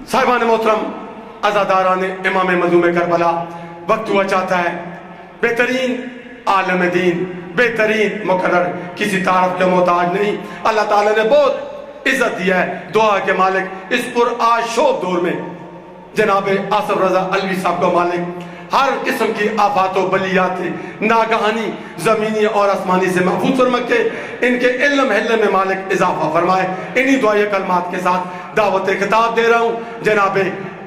صاحبان محترم، عزاداران امام مظلوم کربلا، وقت ہوا چاہتا ہے بہترین عالم دین، بہترین مقرر کسی تعارف کے محتاج نہیں، اللہ تعالیٰ نے بہت عزت دیا ہے۔ دعا کے مالک اس پر آشوب دور میں جناب آصف رضا علوی صاحب کو مالک ہر قسم کی آفات و بلیات ناگہانی زمینی اور آسمانی سے محفوظ فرما کے ان کے علم حلم میں مالک اضافہ فرمائے۔ انہی دعائے کلمات کے ساتھ دعوت خطاب دے رہا ہوں جناب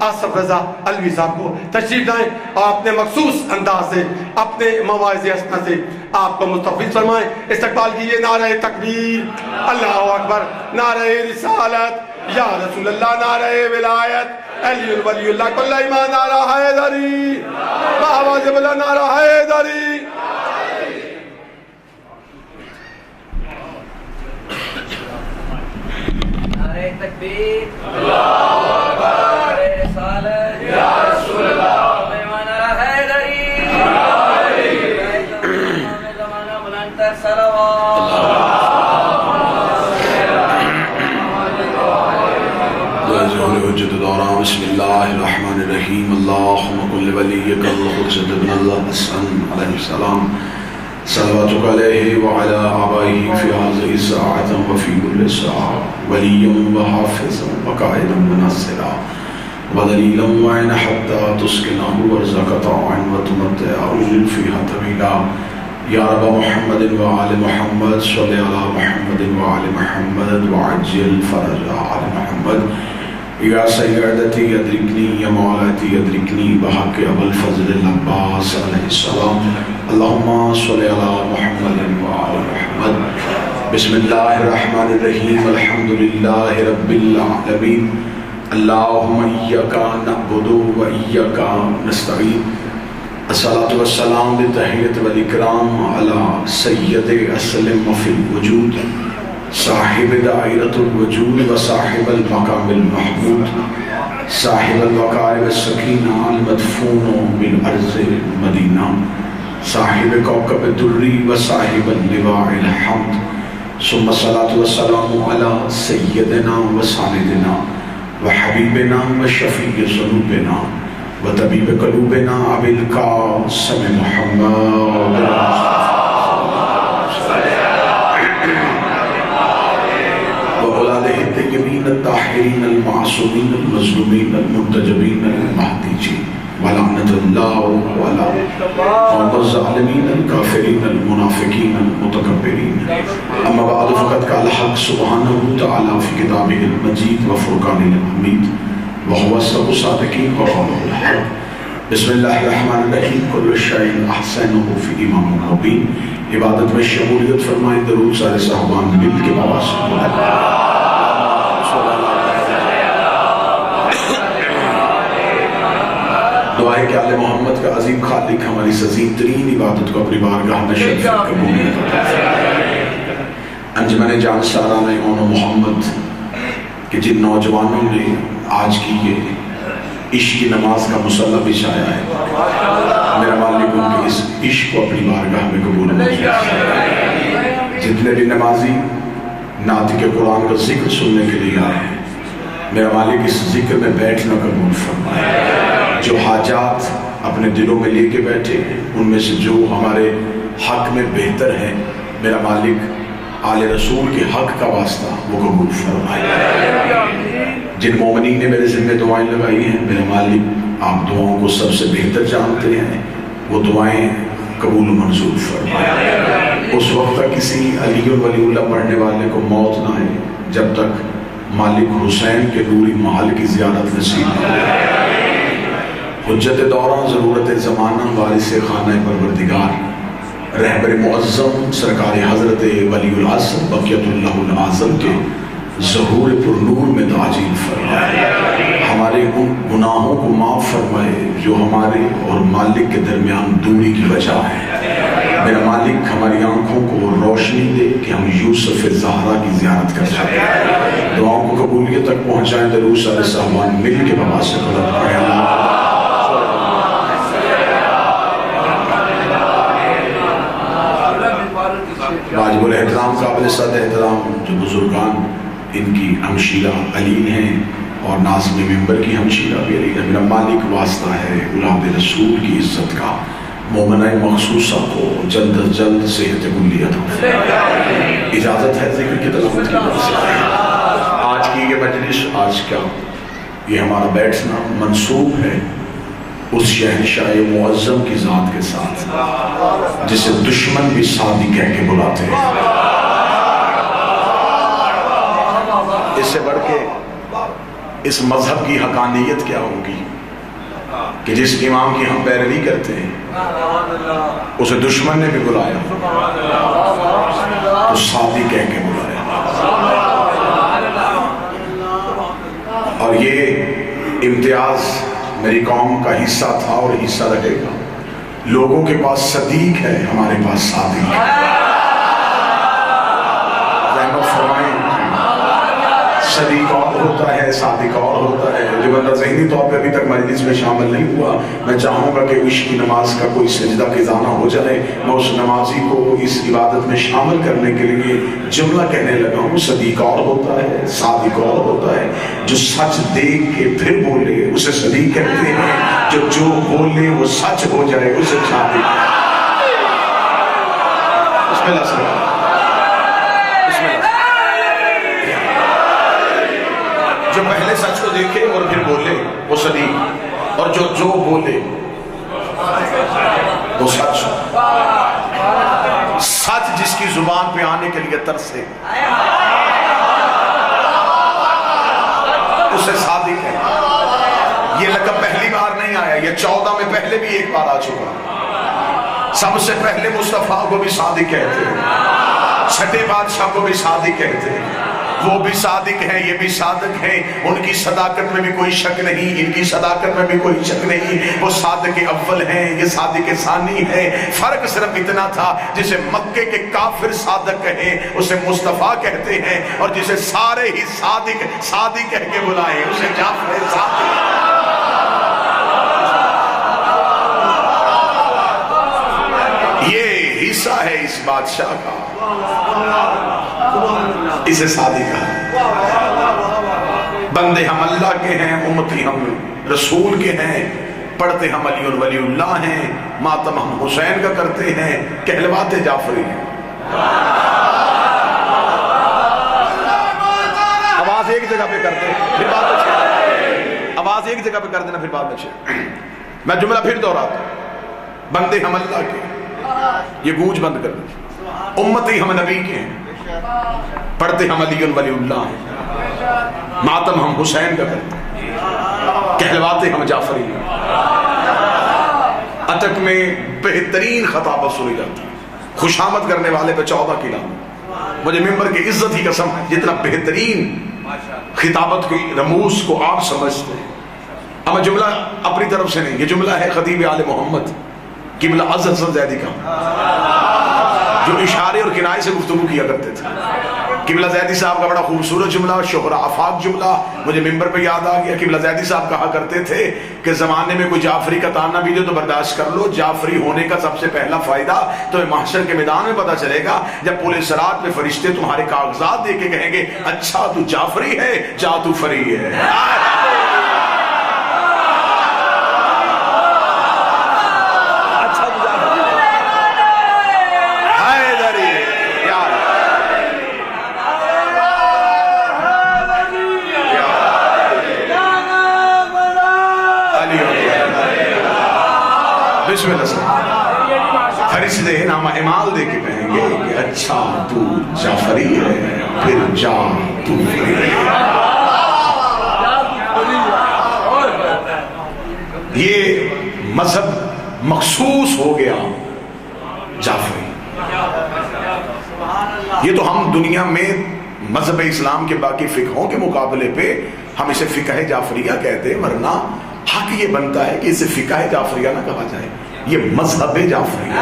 آصف رضا علوی صاحب کو، تشریف لائیں اور اپنے مخصوص انداز سے، اپنے مواعظ حسنہ سے آپ کو مستفیض فرمائیں۔ استقبال کیجیے، نعرہ تکبیر، اللہ اکبر، نعرہ رسالت، یا رسول اللہ، نعرہ ولایت، علی ولی اللہ، کل ایمان، نعرہ حیدری، بآواز بلند نعرہ حیدری۔ نعرہ تکبیر، اللہ اکبر، رسالت، یا رسول اللہ، ایمان، نعرہ حیدری، زمانہ بلند تر صلوات۔ بسم اللہ الرحمن الرحیم، اللہم کل ولیک الحجۃ بن الحسن علیہ السلام، صلواتک علیہ وعلی آبائہ فی هذه الساعة وفی کل ساعة، ولیا وحافظا وقائدا وناصرا ودلیلا وعینا حتی تسکنہ وارزق طاعا وتمتعہ فیہا طویلا، یا رب محمد وآل محمد صلی علی محمد وآل محمد وعجل فرج آل محمد، یا سیدتی ادرکنی، یا مولاتی ادرکنی بحق ابو الفضل العباس علیہ السلام، اللہم صلی علی محمد وآل محمد۔ بسم اللہ الرحمن الرحیم، الحمدللہ رب العالمین، اللہم ایاک نعبد و ایاک نستعین، الصلاۃ والسلام بالتحیۃ والاکرام علی سید اسلم فی الوجود، صاحب دائرۃ الوجود و صاحب المقام المحمود، صاحب الوقار والسکینہ المدفون بالارض المدینہ، صاحب کوكب الدری و صاحب اللواء الحمد، ثم الصلاۃ والسلام علی سیدنا و سندنا و حبیبنا و شفیع ذنوبنا و طبیب قلوبنا ابی القاسم محمد الطیبین الطاہرین المعصومین المظلومین المنتجبین المہدیین، ولعنۃ اللہ علی قوم الظالمین الکافرین المنافقین المتکبرین۔ اما بعد فقد قال الحق سبحانہ تعالی فی کتابہ المجید و فرقانہ الحمید، وهو اصدق الصادقین وقوله الحق۔ بسم اللہ الرحمن الرحیم، کل شیء احسنہ فی امام مبین۔ عبادت میں شمولیت فرمائیں، درود سارے صحابان مل کے بابا دعائے کہ آل محمد کا عظیم خالق ہماری عظیم ترین عبادت کو اپنی بارگاہ میں شریف قبول کرے۔ انجمن جان سالانہ اون محمد کہ جن نوجوانوں نے آج کی یہ عشق کی نماز کا مصلی بچھایا ہے، میرا مالک ان کے اس عشق کو اپنی بارگاہ میں قبول کرے۔ جتنے بھی نمازی ناطق قرآن کا ذکر سننے کے لیے آئے ہیں، میرا مالک اس ذکر میں بیٹھنا قبول فرمائے۔ جو حاجات اپنے دلوں میں لے کے بیٹھے ہیں، ان میں سے جو ہمارے حق میں بہتر ہے، میرا مالک آل رسول کے حق کا واسطہ وہ قبول فرمائے۔ جن مومنین نے میرے ذمہ دعائیں لگائی ہیں، میرے مالک آپ دعاؤں کو سب سے بہتر جانتے ہیں، وہ دعائیں قبول و منظور فرمائے۔ اس وقت تک کسی علی ولی اللہ پڑھنے والے کو موت نہ آئے جب تک مالک حسین کے نوری محل کی زیارت نصیب نہ ہو۔ حجت دوران ضرورت زمانہ وارث خانہ پروردگار رہبر معظم سرکار حضرت ولی العصر بقیت اللہ العظم کے ظہور پر نور میں تعجیل فرمائے۔ ہمارے ان گناہوں کو معاف فرمائے جو ہمارے اور مالک کے درمیان دوری کی وجہ ہے۔ میرا مالک ہماری آنکھوں کو روشنی دے کہ ہم یوسف زہرا کی زیارت کر سکیں۔ دعاؤں کو قبولیت تک پہنچائیں، درود سارے صحابان مل کے بابا سے بلند پڑھیں۔ واجب الاحترام قابل صد احترام جو بزرگان ان کی ہمشیرہ علین ہیں، اور ناظم ممبر کی ہمشیرہ بھی علی میرا مالک واسطہ ہے اولاد رسول کی عزت کا، مومنہ مخصوصہ کو جلد از جلد صحت کلی عطا۔ اجازت ہے ذکر کی تلاوت کی وجہ سے آج کی یہ مجلس، آج کا یہ ہمارا بیٹھنا منسوب ہے اس شہنشاہ معظم کی ذات کے ساتھ جسے دشمن بھی سادی کہہ کے بلاتے ہیں۔ اس سے بڑھ کے اس مذہب کی حقانیت کیا ہوگی کہ جس امام کی ہم پیروی کرتے ہیں اسے دشمن نے بھی بلایا تو سادی کہہ کے بلایا۔ اور یہ امتیاز میری قوم کا حصہ تھا اور حصہ رہے گا۔ لوگوں کے پاس صدیق ہے، ہمارے پاس صادق ہے۔ رحمت فرمائیں، صدیق اور ہوتا ہے، صادق اور ہوتا ہے۔ جو بندہ ذہنی طور پہ ابھی تک مجلس میں شامل نہیں ہوا، میں چاہوں گا کہ عشق کی نماز کا کوئی سجدہ خزانہ ہو جائے، میں اس نمازی کو اس عبادت میں شامل کرنے کے لیے جملہ کہنے لگا ہوں۔ صدیق اور ہوتا ہے، صادق اور ہوتا ہے۔ جو سچ دیکھ کے پھر بولے اسے صدیق کہتے ہیں، جو بولے وہ سچ ہو جائے اسے صادق۔ بسم اللہ سے جو پہلے سچ کو دیکھے اور پھر بولے وہ صدیق، اور جو بولے وہ سچ۔ سچ جس کی زبان پہ آنے کے لیے ترسے اسے صادق ہے۔ یہ لقب پہلی بار نہیں آیا، یہ 14 میں پہلے بھی ایک بار آ چکا۔ سب سے پہلے مصطفیٰ کو بھی صادق کہتے ہیں، چھٹے بادشاہ کو بھی صادق کہتے ہیں۔ وہ بھی صادق ہیں، یہ بھی صادق ہیں، ان کی صداقت میں بھی کوئی شک نہیں، ان کی صداقت میں بھی کوئی شک نہیں۔ وہ صادق اول ہیں، یہ صادق ثانی ہے۔ فرق صرف اتنا تھا، جسے مکے کے کافر صادق کہیں اسے مصطفیٰ کہتے ہیں، اور جسے سارے ہی صادق کہہ کے بلائیں اسے جعفر صادق۔ یہ حصہ ہے اس بادشاہ کا، اسے صادق کہا۔ بندے ہم اللہ کے ہیں، امتی ہم رسول کے ہیں، پڑھتے ہم علی ولی اللہ ہیں، ماتم ہم حسین کا کرتے ہیں، کہلواتے جعفری ہیں۔ آواز ایک جگہ پہ کر دیں پھر بعد میں چھوڑ، آواز ایک جگہ پہ کر دینا پھر بعد میں چھوڑ۔ میں جملہ پھر دوہراتا ہوں، بندے ہم اللہ کے، یہ گونج بند کر دیں، امتی ہم نبی کے ہیں، پڑھتے ہم علی ولی اللہ ہیں، ماتم ہم حسین کا کرتے ہیں، کہلواتے ہم جعفری ہیں۔ اتک میں بہترین خطابت سنی جاتی، خوشامد کرنے والے پہ 14 کی لعنت۔ مجھے ممبر کی عزت ہی قسم، جتنا بہترین خطابت کی رموز کو آپ سمجھتے ہیں۔ اب میں جملہ اپنی طرف سے نہیں، یہ جملہ ہے خطیب آل محمد قبلہ عز حسن زیدی کا، جو اشارے اور کنائے سے گفتگو کیا کرتے تھے۔ قبلہ زیدی صاحب کا بڑا خوبصورت جملہ، شہرہ آفاق جملہ مجھے ممبر پہ یاد آ گیا۔ قبلہ زیدی صاحب کہا کرتے تھے کہ زمانے میں کوئی جعفری کا تانا بھی دے تو برداشت کر لو، جعفری ہونے کا سب سے پہلا فائدہ تمہیں محشر کے میدان میں پتہ چلے گا، جب پولیس رات میں فرشتے تمہارے کاغذات دے کے کہیں گے اچھا تو جعفری ہے، جا تو فری ہے۔ بسم اللہ سے فرشتے نامہ اعمال دے کے کہیں گے کہ اچھا تو جعفری ہے، پھر جا تو فری ہے۔ یہ مذہب مخصوص ہو گیا جعفری۔ یہ تو ہم دنیا میں مذہب اسلام کے باقی فقہوں کے مقابلے پہ ہم اسے فقہ جعفریہ کہتے ہیں، ورنہ حق یہ بنتا ہے کہ اسے فقہ جعفریہ نہ کہا جائے، یہ مذہب جعفریہ۔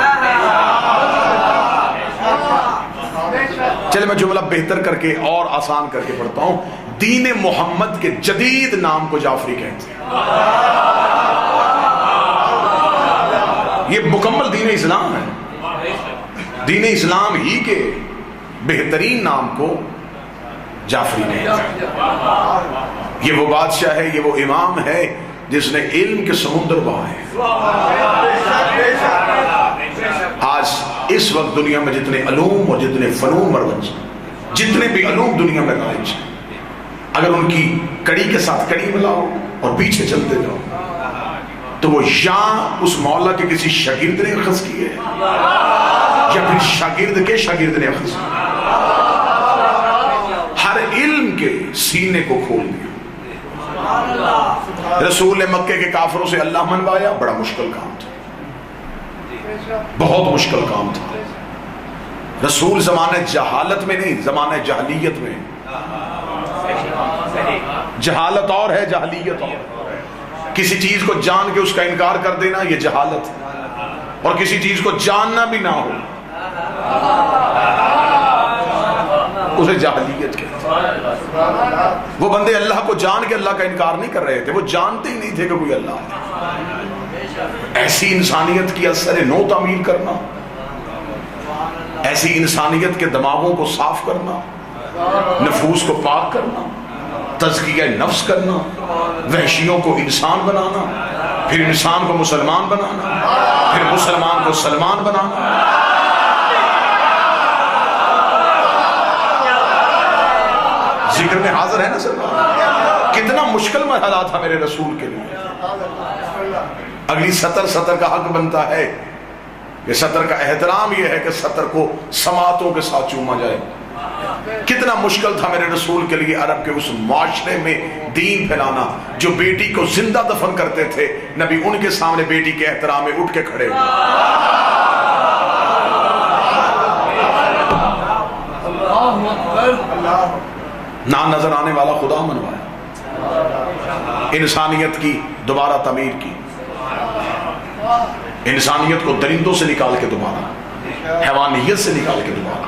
چلے میں جملہ بہتر کر کے اور آسان کر کے پڑھتا ہوں۔ دین محمد کے جدید نام کو جعفری کہتے ہیں، یہ مکمل دین اسلام ہے۔ دین اسلام ہی کے بہترین نام کو جعفری کہتے ہیں۔ یہ وہ بادشاہ ہے، یہ وہ امام ہے جس نے علم کے سمندر بہائے۔ آج اس وقت دنیا میں جتنے علوم اور جتنے فنون مروج، جتنے بھی علوم دنیا میں رائج ہیں، اگر ان کی کڑی کے ساتھ کڑی ملاؤ اور پیچھے چلتے جاؤ تو وہ یا اس مولا کے کسی شاگرد نے اخذ کی ہے یا پھر شاگرد کے شاگرد نے اخذ کی۔ ہر علم کے سینے کو کھول دیا۔ رسول مکے کے کافروں سے اللہ منوایا، بڑا مشکل کام تھا، بہت مشکل کام تھا۔ رسول زمانے جہالت میں نہیں، زمانے جہلیت میں۔ جہالت اور ہے، جہلیت اور۔ کسی چیز کو جان کے اس کا انکار کر دینا یہ جہالت ہے، اور کسی چیز کو جاننا بھی نہ ہو اسے جہلیت کہتے ہیں۔ وہ بندے اللہ کو جان کے اللہ کا انکار نہیں کر رہے تھے، وہ جانتے ہی نہیں تھے کہ کوئی اللہ ہے۔ ایسی انسانیت کی اثر نو تعمیر کرنا، ایسی انسانیت کے دماغوں کو صاف کرنا، نفوس کو پاک کرنا، تزکیہ نفس کرنا، وحشیوں کو انسان بنانا، پھر انسان کو مسلمان بنانا، پھر مسلمان کو سلمان بنانا۔ ذکر میں حاضر ہے نا سر؟ کتنا مشکل مرحلہ تھا میرے رسول کے لیے۔ اگلی سطر کا حق بنتا ہے کہ سطر کا احترام یہ ہے کہ سطر کو سماعتوں کے ساتھ چوما جائے۔ کتنا مشکل تھا میرے رسول کے لیے عرب کے اس معاشرے میں دین پھیلانا جو بیٹی کو زندہ دفن کرتے تھے، نبی ان کے سامنے بیٹی کے احترام میں اٹھ کے کھڑے ہوئے۔ نہ نظر آنے والا خدا منوایا، انسانیت کی دوبارہ تعمیر کی، انسانیت کو درندوں سے نکال کے دوبارہ، حیوانیت سے نکال کے دوبارہ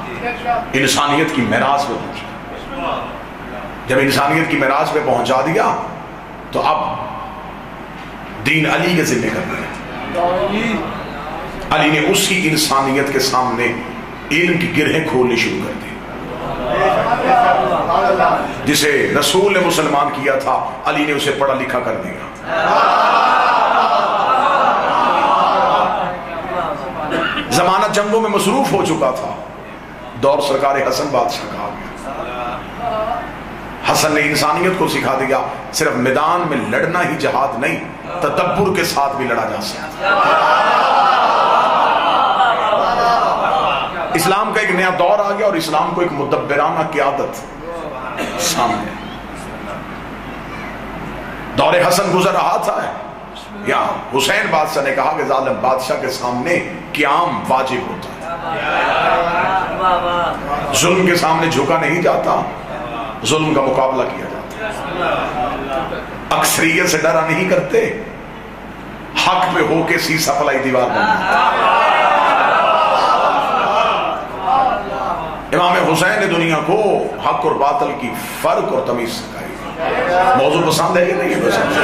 انسانیت کی معراج پہ پہنچا۔ جب انسانیت کی معراج پہ پہنچا دیا تو اب دین علی کے ذمہ کر دیا۔ علی نے اسی انسانیت کے سامنے علم کی گرہیں کھولنی شروع کر دی۔ جسے رسول نے مسلمان کیا تھا علی نے اسے پڑھا لکھا کر دیا۔ زمانہ جنگوں میں مصروف ہو چکا تھا، دور سرکار حسن بادشاہ کا آ گیا۔ حسن نے انسانیت کو سکھا دیا صرف میدان میں لڑنا ہی جہاد نہیں، تدبر کے ساتھ بھی لڑا جا سکتا۔ اسلام کا ایک نیا دور آ گیا اور اسلام کو ایک مدبرانہ قیادت سامنے۔ دور حسن گزر رہا تھا، یہاں حسین بادشاہ نے کہا کہ ظالم بادشاہ کے سامنے قیام واجب ہوتا ہے، ظلم کے سامنے جھکا نہیں جاتا، ظلم کا مقابلہ کیا جاتا۔ اکثریت سے ڈرا نہیں کرتے، حق پہ ہو کے سیسا پلائی دیوار بناتے۔ امام حسین نے دنیا کو حق اور باطل کی فرق اور تمیز سکھائی۔ موضوع پسند ہے کہ نہیں پسند؟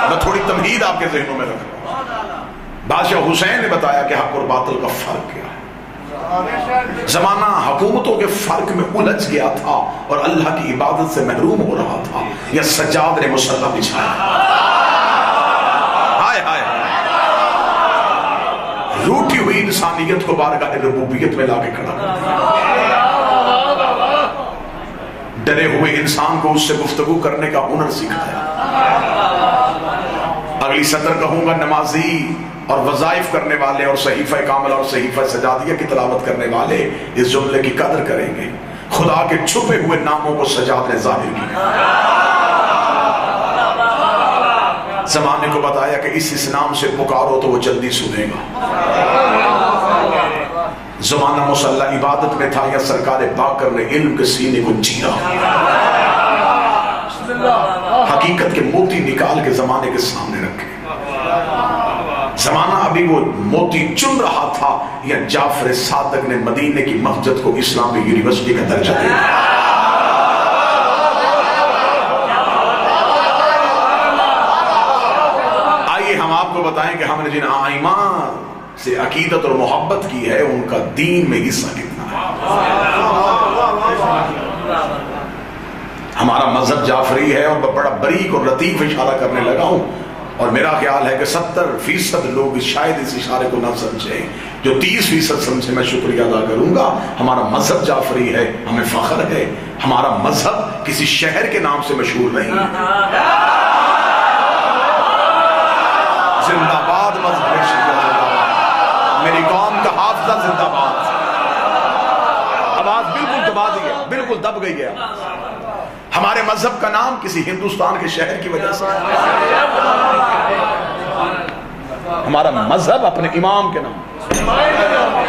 میں تھوڑی تمہید آپ کے ذہنوں میں رکھ رہا ہوں۔ بادشاہ حسین نے بتایا کہ حق اور باطل کا فرق کیا ہے۔ زمانہ حکومتوں کے فرق میں الجھ گیا تھا اور اللہ کی عبادت سے محروم ہو رہا تھا، یا سجاد نے مصلی بچھایا، ہائے ہائے روٹھی ہوئی انسانیت کو بارگاہ ربوبیت میں لا کے کھڑا کر دیا۔ ڈرے ہوئے انسان کو اس سے گفتگو کرنے کا ہنر سکھایا۔ اگلی سطر کہوں گا، نمازی اور وظائف کرنے والے اور صحیفہ کامل اور صحیفہ سجادیہ کی تلاوت کرنے والے اس جملے کی قدر کریں گے۔ خدا کے چھپے ہوئے ناموں کو سجاد نے ظاہر کیا، زمانے کو بتایا کہ اس نام سے پکارو تو وہ جلدی سنے گا۔ زمانہ مسلح عبادت میں تھا، یا سرکار باقر نے علم کے سینے کو چیرا، حقیقت کے موتی نکال کے زمانے کے سامنے رکھے۔ زمانہ ابھی وہ موتی چن رہا تھا، یا جعفر صادق نے مدینے کی مسجد کو اسلامی یونیورسٹی کا درجہ دیا۔ آئیے ہم آپ کو بتائیں کہ ہم نے جن آئمہ سے عقیدت اور محبت کی ہے ان کا دین میں حصہ کتنا ہے۔ ہمارا مذہب جعفری ہے، اور بڑا باریک اور لطیف اشارہ کرنے لگا ہوں، اور میرا خیال ہے کہ 70% لوگ شاید اس اشارے کو نہ سمجھیں، جو 30% سمجھے میں شکریہ ادا کروں گا۔ ہمارا مذہب جعفری ہے، ہمیں فخر ہے، ہمارا مذہب کسی شہر کے نام سے مشہور نہیں ہے۔ زندہ باد مذہب شیعہ، زندہ باد، میری قوم کا حافظہ زندہ باد۔ آواز بالکل دبا دی ہے، بالکل دب گئی ہے۔ ہمارے مذہب کا نام کسی ہندوستان کے شہر کی وجہ سے، ہمارا مذہب اپنے امام کے نام۔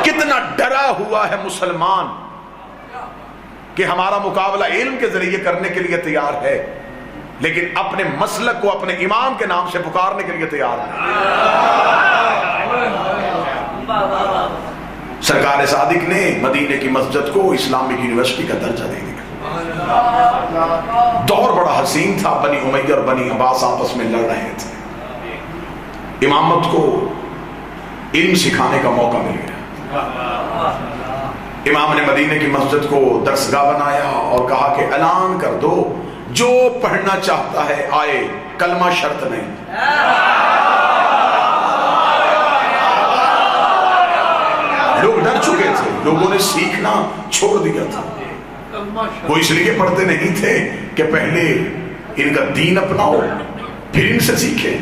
کتنا ڈرا ہوا ہے مسلمان کہ ہمارا مقابلہ علم کے ذریعے کرنے کے لیے تیار ہے، لیکن اپنے مسلک کو اپنے امام کے نام سے پکارنے کے لیے تیار نہیں۔ سرکار صادق نے مدینے کی مسجد کو اسلامک یونیورسٹی کا درجہ دے دیا۔ دور بڑا حسین تھا، بنی امیہ اور بنی عباس آپس میں لڑ رہے تھے، امامت کو علم سکھانے کا موقع مل گیا۔ امام نے مدینے کی مسجد کو درسگاہ بنایا اور کہا کہ اعلان کر دو، جو پڑھنا چاہتا ہے آئے، کلمہ شرط نہیں۔ لوگ ڈر چکے تھے، لوگوں نے سیکھنا چھوڑ دیا تھا۔ وہ اس لیے پڑھتے نہیں تھے کہ پہلے ان کا دین اپناؤ پھر ان سے سیکھیں۔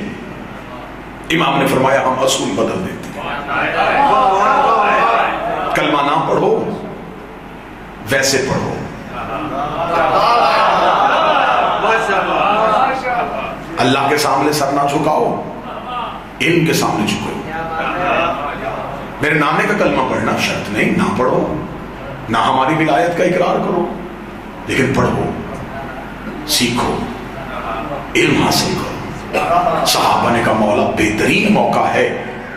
امام نے فرمایا ہم اصول بدل دیتے ہیں، کلمہ نہ پڑھو، ویسے پڑھو۔ اللہ کے سامنے سر نہ جھکاؤ، علم کے سامنے جھکو۔ میرے نانے کا کلمہ پڑھنا شرط نہیں، نہ پڑھو، نہ ہماری ولایت کا اقرار کرو، لیکن پڑھو، سیکھو، علم حاصل کرو۔ صحابہ نے کہا مولا بہترین موقع ہے،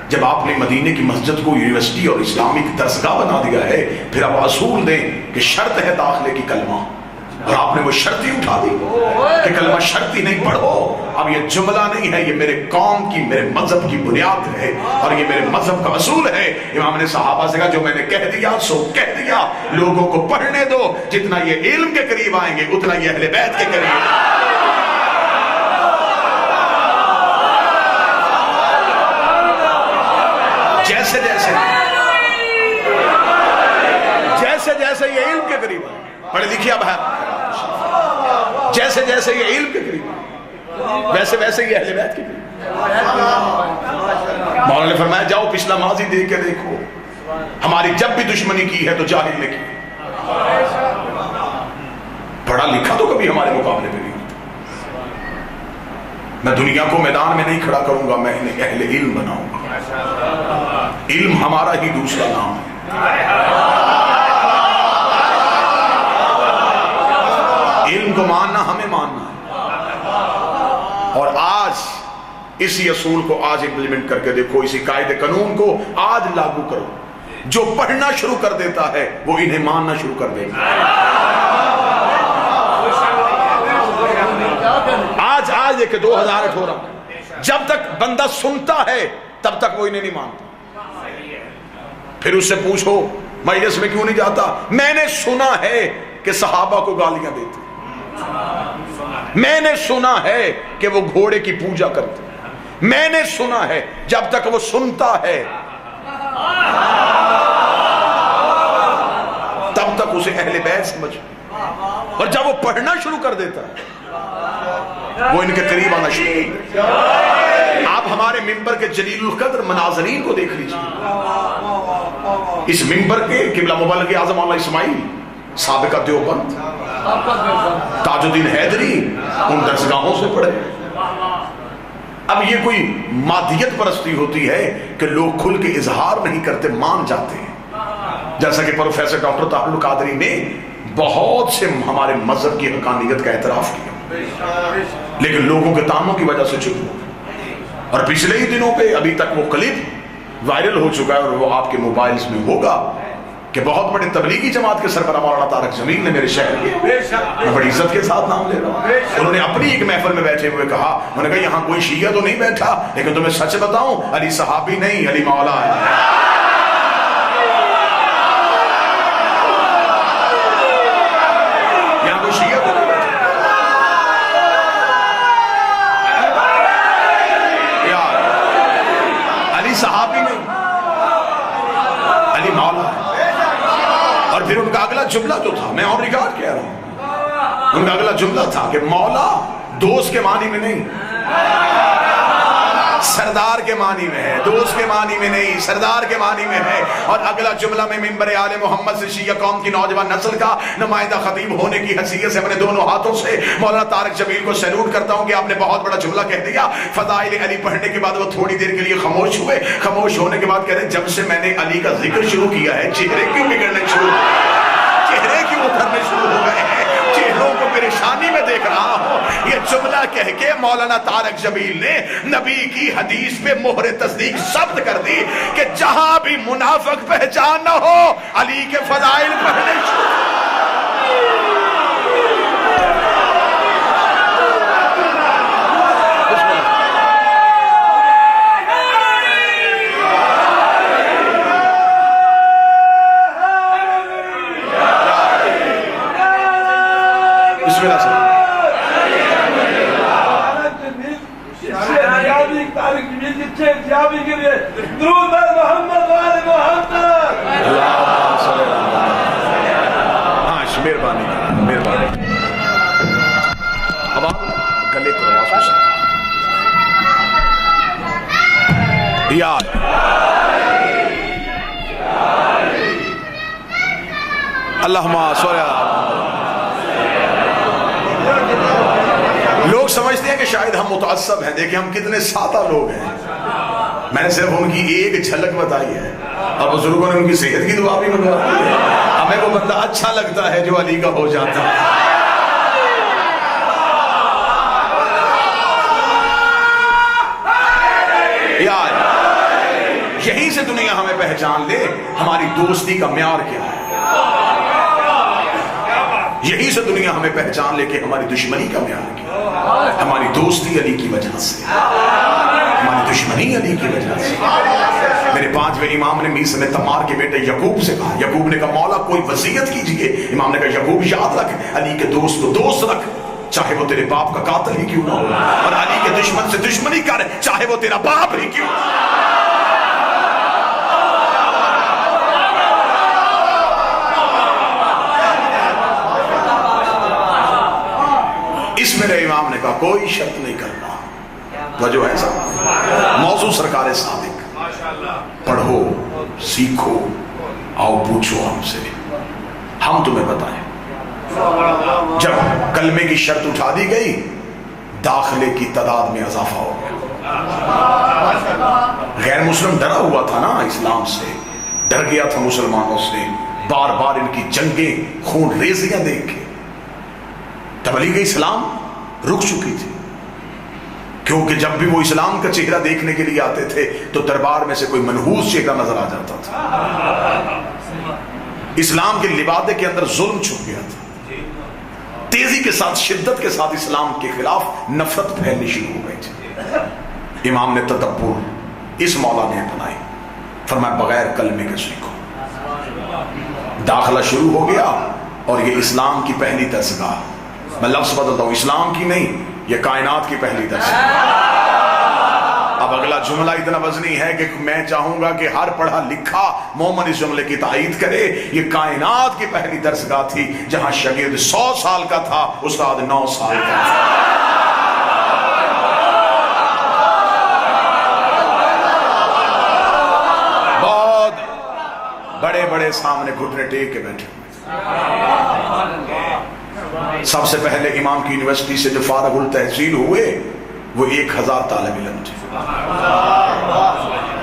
جب آپ نے مدینے کی مسجد کو یونیورسٹی اور اسلامک درسگاہ بنا دیا ہے، پھر آپ اصول دیں کہ شرط ہے داخلے کی کلمہ، اور آپ نے وہ شرط ہی اٹھا دی کہ کلمہ شرط ہی نہیں، پڑھو۔ اب یہ جملہ نہیں ہے، یہ میرے قوم کی، میرے مذہب کی بنیاد ہے، اور یہ میرے مذہب کا اصول ہے۔ امام نے صحابہ سے کہا جو میں نے کہہ دیا سو کہہ دیا، لوگوں کو پڑھنے دو، جتنا یہ علم کے قریب آئیں گے اتنا یہ اہل بیت کے قریب۔ جیسے جیسے یہ علم کے قریب آئیں، پڑھے لکھے اب ہے، جیسے جیسے یہ علم کے قریب ویسے ویسے یہ اہل بیت کے قریب۔ مولانا نے فرمایا جاؤ پچھلا ماضی دیکھ کے دیکھو، ہماری جب بھی دشمنی کی ہے تو جاہل نے کی، پڑھا لکھا تو کبھی ہمارے مقابلے میں نہیں ہوتا۔ میں دنیا کو میدان میں نہیں کھڑا کروں گا، میں انہیں اہل علم بناؤں گا۔ علم ہمارا ہی دوسرا نام ہے۔ علم کو ماننا ہمیں ماننا ہے، اور آج اسی اصول کو آج امپلیمنٹ کر کے دیکھو، اسی قاعدے قانون کو آج لاگو کرو۔ جو پڑھنا شروع کر دیتا ہے وہ انہیں ماننا شروع کر دیتا ہے۔ آج یہ کہ 2018 جب تک بندہ سنتا ہے تب تک وہ انہیں نہیں مانتا۔ پھر اس سے پوچھو مجلس میں کیوں نہیں جاتا؟ میں نے سنا ہے کہ صحابہ کو گالیاں دیتے، میں نے سنا ہے کہ وہ گھوڑے کی پوجا کرتے، میں نے سنا ہے۔ جب تک وہ سنتا ہے تب تک اسے اہل بیت سمجھ، اور جب وہ پڑھنا شروع کر دیتا ہے وہ ان کے قریب آنا شروع کر دیتا ہے۔ آپ ہمارے ممبر کے جلیل القدر مناظرین کو دیکھ لیجیے۔ اس ممبر کے قبلہ مبلغ اعظم مولانا اسماعیل سابقہ دیوبند، تاج الدین حیدری ان درسگاہوں سے پڑھے۔ اب یہ کوئی مادیت پرستی ہوتی ہے کہ لوگ کھل کے اظہار نہیں کرتے، مان جاتے ہیں، جیسا کہ پروفیسر ڈاکٹر طاہر القادری نے بہت سے ہمارے مذہب کی حقانیت کا اعتراف کیا، لیکن لوگوں کے تانوں کی وجہ سے چپ ہو۔ اور پچھلے ہی دنوں پہ ابھی تک وہ کلپ وائرل ہو چکا ہے، اور وہ آپ کے موبائلز میں ہوگا، کہ بہت بڑے تبلیغی جماعت کے سربراہ مولانا طارق جمیل نے میرے شہر کے، میں بڑی عزت کے ساتھ نام لے رہا ہوں، انہوں نے اپنی ایک محفل میں بیٹھے ہوئے کہا، انہوں نے کہا یہاں کوئی شیعہ تو نہیں بیٹھا، لیکن تمہیں سچ بتاؤں علی صحابی نہیں، علی مولا ہے۔ یہاں کوئی شیعہ تو نہیں بیٹھا، جملہ جو تھا، میں اور ریکارڈ کہہ رہا ہوں، ان کا اگلا جملہ تھا کہ مولا دوست کے معنی میں نہیں، سردار کے معنی میں ہے، دوست کے معنی میں نہیں، سردار کے معنی میں ہے۔ اور اگلا جملہ میں منبر آل محمد سے شیعہ قوم کی نوجوان نسل کا نمائندہ خطیب ہونے کی حیثیت سے اپنے دونوں ہاتھوں سے مولانا طارق جمیل کو سیلوٹ کرتا ہوں کہ آپ نے بہت بڑا جملہ کہہ دیا۔ فضائل علی پڑھنے کے بعد وہ تھوڑی دیر کے لیے خاموش ہوئے، خاموش ہونے کے بعد کہہ رہے جب سے میں نے علی کا ذکر شروع کیا ہے چہرے کیوں بگڑنے شروع ہو گئے، چہرے کیوں اترنے شروع ہو گئے ہیں، چہروں کو پریشانی میں دیکھ رہا ہوں۔ یہ جملہ کہہ کے مولانا طارق جمیل نے نبی کی حدیث پہ مہر تصدیق ثبت کر دی کہ جہاں بھی منافق پہچان نہ ہو علی کے فضائل پڑھنے شروع۔ بسم اللہ سے مہربانی مہربانی۔ اب آپ گلے کو آواز کو سکتے یاد اللہم صلی اللہ۔ لوگ سمجھتے ہیں کہ شاید ہم متعصب ہیں، دیکھیں ہم کتنے سادہ لوگ ہیں، میں نے صرف ان کی ایک جھلک بتائی ہے اور بزرگوں نے ان کی صحت کی دعا بھی بتائی ہے۔ ہمیں وہ بندہ اچھا لگتا ہے جو علی کا ہو جاتا ہے۔ یار یہیں سے دنیا ہمیں پہچان لے ہماری دوستی کا معیار کیا ہے، یہی سے دنیا ہمیں پہچان لے کہ ہماری دشمنی کا معیار کیا ہے۔ ہماری دوستی علی کی وجہ سے، ہماری دشمنی علی کی وجہ سے۔ میرے پانچویں امام نے میس میں تمار کے بیٹے یعقوب سے کہا، یعقوب نے کہا مولا کوئی وصیت کیجئے۔ امام نے کہا یعقوب یاد رکھ علی کے دوست کو دوست رکھ چاہے وہ تیرے باپ کا قاتل ہی کیوں نہ ہو، اور علی کے دشمن سے دشمنی کر چاہے وہ تیرا باپ ہی کیوں نہ ہو۔ اس میرے امام نے کہا کوئی شرط نہیں کرنا، وجہ ہے صاحب موضوع سرکار صادق، پڑھو سیکھو آؤ پوچھو ہم سے، ہم تمہیں بتائیں۔ جب کلمے کی شرط اٹھا دی گئی داخلے کی تعداد میں اضافہ ہو گیا۔ غیر مسلم ڈرا ہوا تھا نا اسلام سے، ڈر گیا تھا مسلمانوں سے، بار بار ان کی جنگیں خون ریزیاں دیکھ کے تبلیغ اسلام رک چکی تھی، کیونکہ جب بھی وہ اسلام کا چہرہ دیکھنے کے لیے آتے تھے تو دربار میں سے کوئی منحوس چہرہ نظر آ جاتا تھا۔ اسلام کے لبادے کے اندر ظلم چھپ گیا تھا، تیزی کے ساتھ شدت کے ساتھ اسلام کے خلاف نفرت پھیلنی شروع ہو گئی تھی۔ امام نے تدبر اس مولا نے اپنائی، فرمایا بغیر کلمے کے سیکھو۔ داخلہ شروع ہو گیا اور یہ اسلام کی پہلی درسگاہ، میں لفظ بدلتا ہوں اسلام کی نہیں، یہ کائنات کی پہلی درسگاہ۔ اب اگلا جملہ اتنا وزنی ہے کہ میں چاہوں گا کہ ہر پڑھا لکھا مومن اس جملے کی تائید کرے، یہ کائنات کی پہلی درسگاہ تھی جہاں شاگرد 100 سال کا تھا، استاد 9 سال کا تھا۔ بہت بڑے بڑے سامنے گھٹنے ٹیک کے بیٹھے، سب سے پہلے امام کی یونیورسٹی سے جو فارغ التحصیل ہوئے وہ 1000 طالب علم تھے۔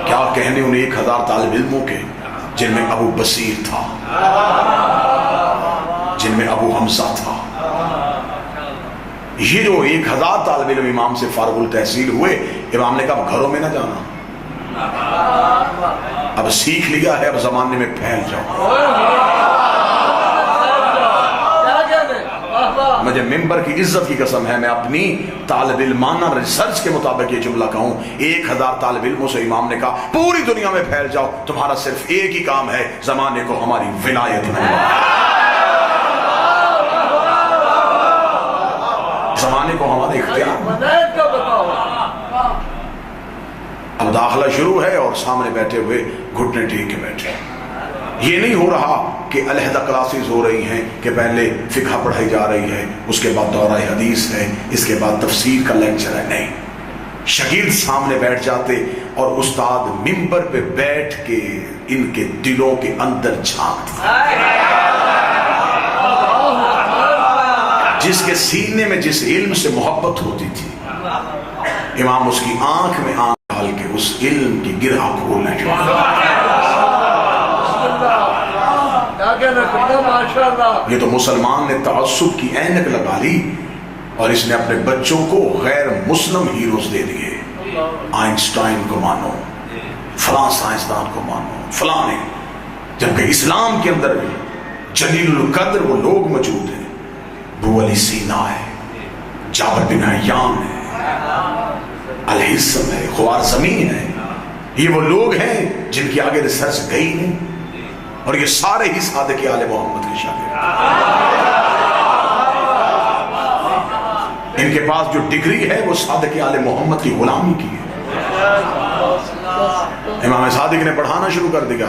کیا کہنے ان 1000 طالب علموں کے، جن میں ابو بصیر تھا، جن میں ابو حمزہ تھا۔ یہ جو 1000 طالب علم امام سے فارغ التحصیل ہوئے، امام نے کہا اب گھروں میں نہ جانا، اب سیکھ لیا ہے اب زمانے میں پھیل جاؤ۔ مجھے ممبر کی عزت کی قسم ہے، میں اپنی طالب علمانہ ریسرچ کے مطابق یہ جملہ کہوں، 1000 طالب علموں سے امام نے کہا پوری دنیا میں پھیل جاؤ، تمہارا صرف ایک ہی کام ہے، زمانے کو ہماری ولایت بنوانا، زمانے کو ہمارے اختیار۔ اب داخلہ شروع ہے اور سامنے بیٹھے ہوئے گھٹنے ٹیک کے بیٹھے، یہ نہیں ہو رہا کہ علیحدہ کلاسز ہو رہی ہیں کہ پہلے فقہ پڑھائی جا رہی ہے، اس کے بعد دورہ حدیث ہے، اس کے بعد تفسیر کا لیکچر ہے. نہیں، شاگرد سامنے بیٹھ جاتے اور استاد ممبر پہ بیٹھ کے ان کے دلوں کے اندر جھانکتے. جس کے سینے میں جس علم سے محبت ہوتی تھی، امام اس کی آنکھ میں آنکھ ڈال کے اس علم کی گرہ کھولنے کے یہ تو مسلمان نے تعصب کی اینک لگا لی اور اس نے اپنے بچوں کو غیر مسلم ہیروز دے دیے. آئنسٹائن کو مانو، فلاں سائنسدان کو مانو، فلاں نے، جبکہ اسلام کے اندر بھی جلیل القدر وہ لوگ موجود ہیں. ابو علی سینا ہے، جابر بن حیان ہے، الحسن ہے، خوارزمی ہے. یہ وہ لوگ ہیں جن کی آگے ریسرچ گئی نہیں، اور یہ سارے ہی صادق آل محمد کے شاگرد. ان کے پاس جو ڈگری ہے وہ صادق آل محمد کی غلامی کی ہے. امام صادق نے پڑھانا شروع کر دیا،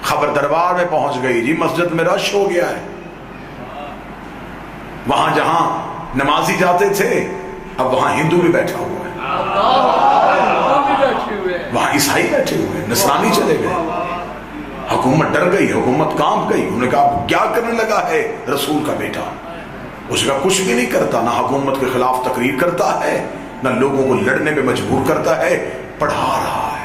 خبر دربار میں پہنچ گئی، جی مسجد میں رش ہو گیا ہے. وہاں جہاں نمازی جاتے تھے اب وہاں ہندو بھی بیٹھا ہوا ہے، وہاں عیسائی بیٹھے ہوئے ہیں، نصرانی چلے گئے. حکومت ڈر گئی، حکومت کانپ گئی. انہوں نے کہا کیا کرنے لگا ہے رسول کا بیٹا؟ اس کا کچھ بھی نہیں کرتا، نہ حکومت کے خلاف تقریر کرتا ہے، نہ لوگوں کو لڑنے میں مجبور کرتا ہے، پڑھا رہا ہے.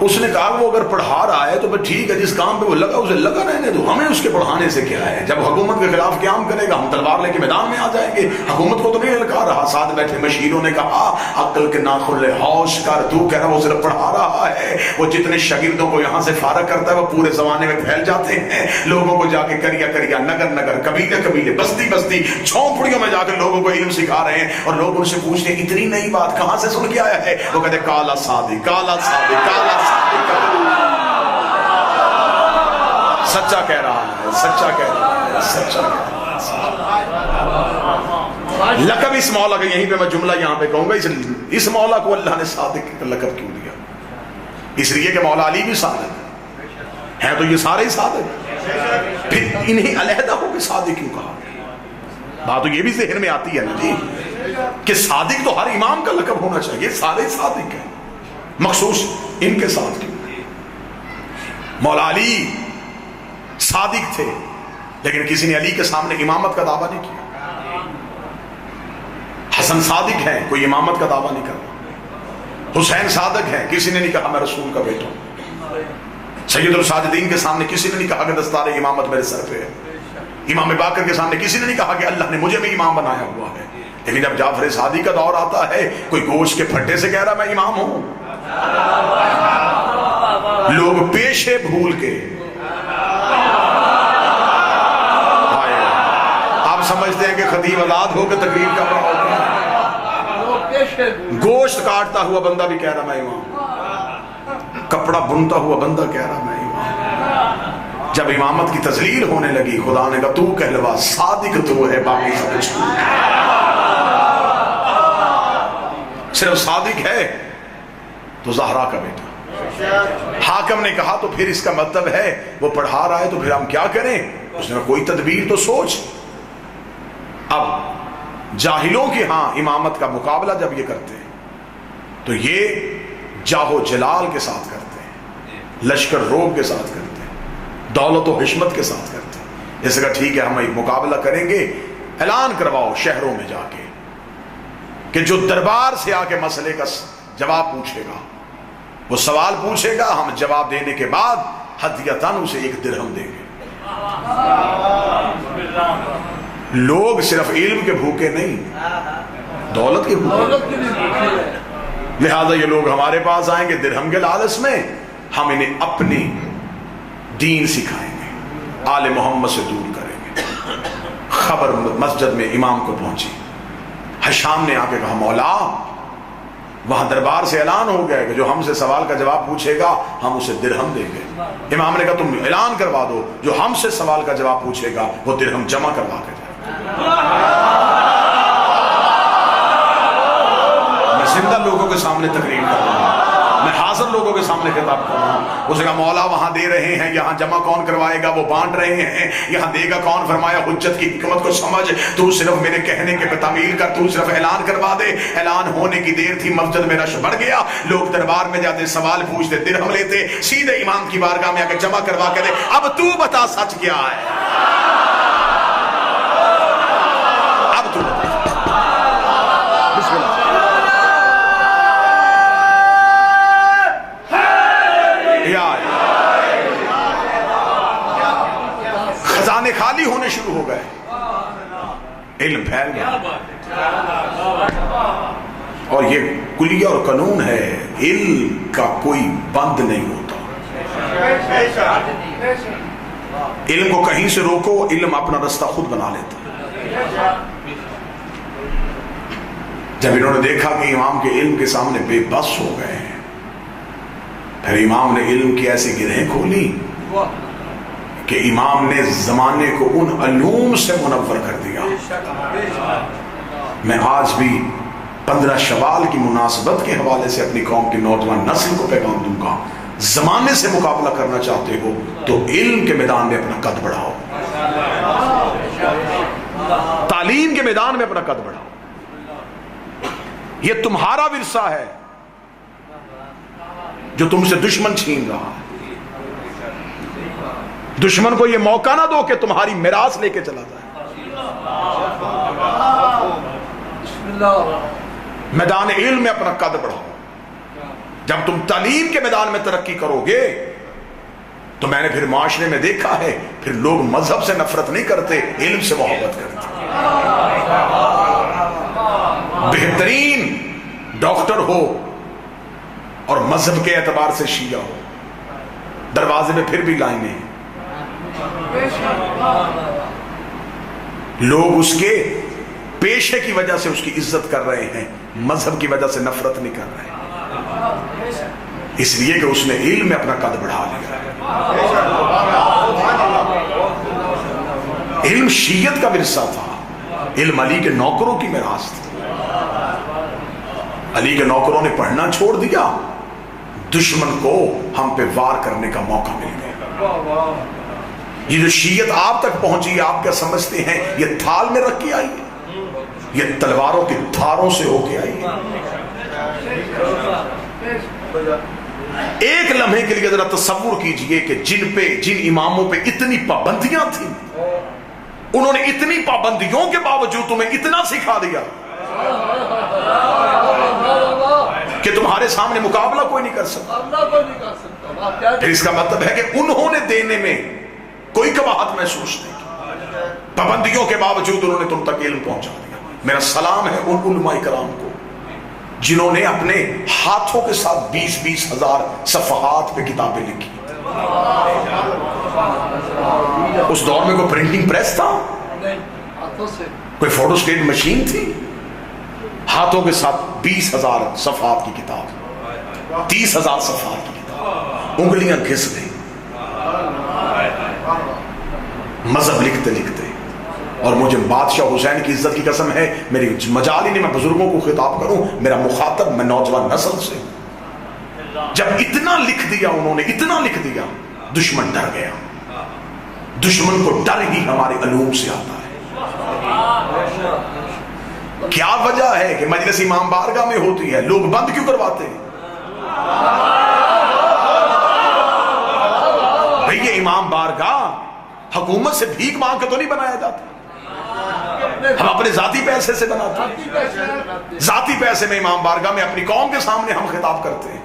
اس نے کہا وہ اگر پڑھا رہا ہے تو بس ٹھیک ہے، جس کام پہ وہ لگا اسے لگا رہنے دو، ہمیں اس کے پڑھانے سے کیا ہے؟ جب حکومت کے خلاف قیام کرے گا ہم تلوار لے کے میدان میں آ جائیں گے. حکومت کو تو نہیں للکار رہا. ساتھ بیٹھے مشیروں نے کہا عقل کے ناخن ہوش کر، تو کہہ رہا وہ صرف پڑھا رہا ہے. وہ جتنے شاگردوں کو یہاں سے فارغ کرتا ہے وہ پورے زمانے میں پھیل جاتے ہیں، لوگوں کو جا کے کریا کریا، نگر نگر، قبیلے قبیلے، بستی بستی، جھونپڑیوں میں جا کے لوگوں کو علم سکھا رہے ہیں. اور لوگ ان سے پوچھتے ہیں اتنی نئی بات کہاں سے سن کے آیا ہے؟ وہ کہتے کالا صادق، کالا صادق، کالا صادق. سچا کہہ رہا ہے، سچا کہہ رہا ہے، سچا کہہ رہا ہے. لقب اس مولا کا، یہیں پہ میں جملہ یہاں پہ کہوں گا، اس مولا کو اللہ نے صادق کا لقب کیوں دیا؟ اس لیے کہ مولا علی بھی صادق ہے، تو یہ سارے ہی صادق. پھر انہیں علیحدہ ہو کے صادق کیوں کہا؟ بات تو یہ بھی ذہن میں آتی ہے نا جی کہ صادق تو ہر امام کا لقب ہونا چاہیے، سارے صادق ہیں، مخصوص ان کے ساتھ کیوں؟ مولا علی صادق تھے لیکن کسی نے علی کے سامنے امامت کا دعویٰ نہیں کیا. حسن صادق ہے، کوئی امامت کا دعویٰ نہیں کرتا. حسین صادق ہے، کسی نے نہیں کہا میں رسول کا بیٹا ہوں. سید الساجدین کے سامنے کسی نے نہیں کہا کہ دستار امامت میرے سر پہ ہے. امام باقر کے سامنے کسی نے نہیں کہا کہ اللہ نے مجھے بھی امام بنایا ہوا ہے. لیکن جب جعفر صادق کا دور آتا ہے کوئی گوشت کے پھٹے سے کہہ رہا میں امام ہوں. لوگ پیشے بھول کے، آپ سمجھتے ہیں کہ خطیب آزاد ہو کے تقریر کر رہا ہوتا، گوشت کاٹتا ہوا بندہ بھی کہہ رہا میں امام، کپڑا بنتا ہوا بندہ کہہ رہا میں امام. جب امامت کی تذلیل ہونے لگی خدا نے کہا تو کہلوا صادق تو ہے، باقی سب کچھ صرف صادق ہے تو زہرا کا بیٹا. حاکم نے کہا تو پھر اس کا مطلب ہے وہ پڑھا رہا ہے تو پھر ہم کیا کریں؟ اس نے کہا کوئی تدبیر تو سوچ. اب جاہلوں کی ہاں امامت کا مقابلہ جب یہ کرتے ہیں تو یہ جاہو جلال کے ساتھ کرتے ہیں، لشکر روب کے ساتھ کرتے ہیں، دولت و حشمت کے ساتھ کرتے ہیں. اس کا ٹھیک ہے ہم ایک مقابلہ کریں گے، اعلان کرواؤ شہروں میں جا کے کہ جو دربار سے آ کے مسئلے کا جواب پوچھے گا، وہ سوال پوچھے گا، ہم جواب دینے کے بعد ہدیتاً اسے 1 درہم دیں گے. لوگ صرف علم کے بھوکے نہیں، دولت کے بھوکے. لہذا یہ لوگ ہمارے پاس آئیں گے درہم کے لالچ میں، ہم انہیں اپنی دین سکھائیں گے، آل محمد سے دور کریں گے. خبر مسجد میں امام کو پہنچی، حشام نے آ کے کہا مولا وہاں دربار سے اعلان ہو گیا کہ جو ہم سے سوال کا جواب پوچھے گا ہم اسے درہم دیں گے. امام نے کہا تم اعلان کروا دو جو ہم سے سوال کا جواب پوچھے گا وہ درہم جمع کروا کے جائے. میں زندہ لوگوں کے سامنے تقریر کرتا لوگوں کے سامنے خطاب کر رہا ہوں. اس نے کہا مولا وہاں دے رہے ہیں, یہاں جمع کون کروائے گا, وہ بانٹ رہے ہیں, یہاں دے گا کون. فرمایا حجت کی حکمت کو سمجھ, تو صرف میرے کہنے کے پہ تعمیل کر, تو صرف اعلان کروا دے. اعلان ہونے کی دیر تھی, مسجد میں رش بڑھ گیا, لوگ دربار میں جاتے سوال پوچھتے, درہم لیتے, سیدھے امام کی بارگاہ میں آ کے جمع کروا کے دے, اب تو بتا سچ کیا ہے, اب تو بتا. بسم اللہ. خزانے خالی ہونے شروع ہو گئے, علم پھیل گیا. اور یہ کلیہ اور قانون ہے, علم کا کوئی بند نہیں ہوتا. علم کو کہیں سے روکو, علم اپنا رستہ خود بنا لیتا. جب انہوں نے دیکھا کہ امام کے علم کے سامنے بے بس ہو گئے ہیں, پھر امام نے علم کی ایسی گرہیں کھولی کہ امام نے زمانے کو ان علوم سے منور کر دیا. میں آج بھی 15 شوال کی مناسبت کے حوالے سے اپنی قوم کی نوجوان نسل کو پیغام دوں گا, زمانے سے مقابلہ کرنا چاہتے ہو تو علم کے میدان میں اپنا قد بڑھاؤ, تعلیم کے میدان میں اپنا قد بڑھاؤ. یہ تمہارا ورثہ ہے جو تم سے دشمن چھین رہا ہے. دشمن کو یہ موقع نہ دو کہ تمہاری میراث لے کے چلا جائے. میدان علم میں اپنا قد بڑھاؤ. جب تم تعلیم کے میدان میں ترقی کرو گے تو میں نے پھر معاشرے میں دیکھا ہے, پھر لوگ مذہب سے نفرت نہیں کرتے, علم سے محبت کرتے. بہترین ڈاکٹر ہو اور مذہب کے اعتبار سے شیعہ ہو, دروازے میں پھر بھی لائنیں ہیں. لوگ اس کے پیشے کی وجہ سے اس کی عزت کر رہے ہیں, مذہب کی وجہ سے نفرت نہیں کر رہے, اس لیے کہ اس نے علم میں اپنا قد بڑھا لیا. علم شیعت کا ورثہ تھا, علم علی کے نوکروں کی میراث تھی. علی کے نوکروں نے پڑھنا چھوڑ دیا, دشمن کو ہم پہ وار کرنے کا موقع مل گیا. یہ جو شیعت آپ تک پہنچی ہے, آپ کیا سمجھتے ہیں یہ تھال میں رکھ کے آئی ہے, یہ تلواروں کی دھاروں سے ہو کے آئی ہے. ایک لمحے کے لیے ذرا تصور کیجئے کہ جن اماموں پہ اتنی پابندیاں تھیں, انہوں نے اتنی پابندیوں کے باوجود تمہیں اتنا سکھا دیا کہ تمہارے سامنے مقابلہ کوئی نہیں کر سکتا. پھر اس کا مطلب ہے کہ انہوں نے دینے میں کوئی کباہت محسوس نہیں کی, پابندیوں کے باوجود انہوں نے تم تک علم پہنچا دیا. میرا سلام ہے ان علماء کرام کو جنہوں نے اپنے ہاتھوں کے ساتھ 20-20 ہزار صفحات پہ کتابیں لکھی. اس دور میں کوئی پرنٹنگ پریس تھا, کوئی فوٹو اسٹیٹ مشین تھی؟ ہاتھوں کے ساتھ 20,000 صفحات کی کتاب, 30,000 صفحات کی کتاب, انگلیاں گھس گئی, مذہب لکھتے لکھتے. اور مجھے بادشاہ حسین کی عزت کی قسم ہے, میری مجال ہی نہیں میں بزرگوں کو خطاب کروں, میرا مخاطب میں نوجوان نسل سے. جب اتنا لکھ دیا انہوں نے, اتنا لکھ دیا, دشمن ڈر گیا. دشمن کو ڈر ہی ہمارے علوم سے آتا ہے. کیا وجہ ہے کہ مجلس امام بارگاہ میں ہوتی ہے, لوگ بند کیوں کرواتے ہیں؟ بھئی یہ امام بارگاہ حکومت سے بھیک مانگ کے تو نہیں بنایا جاتا, ہم اپنے ذاتی پیسے سے بناتے ہیں. ذاتی پیسے میں امام بارگاہ میں اپنی قوم کے سامنے ہم خطاب کرتے ہیں,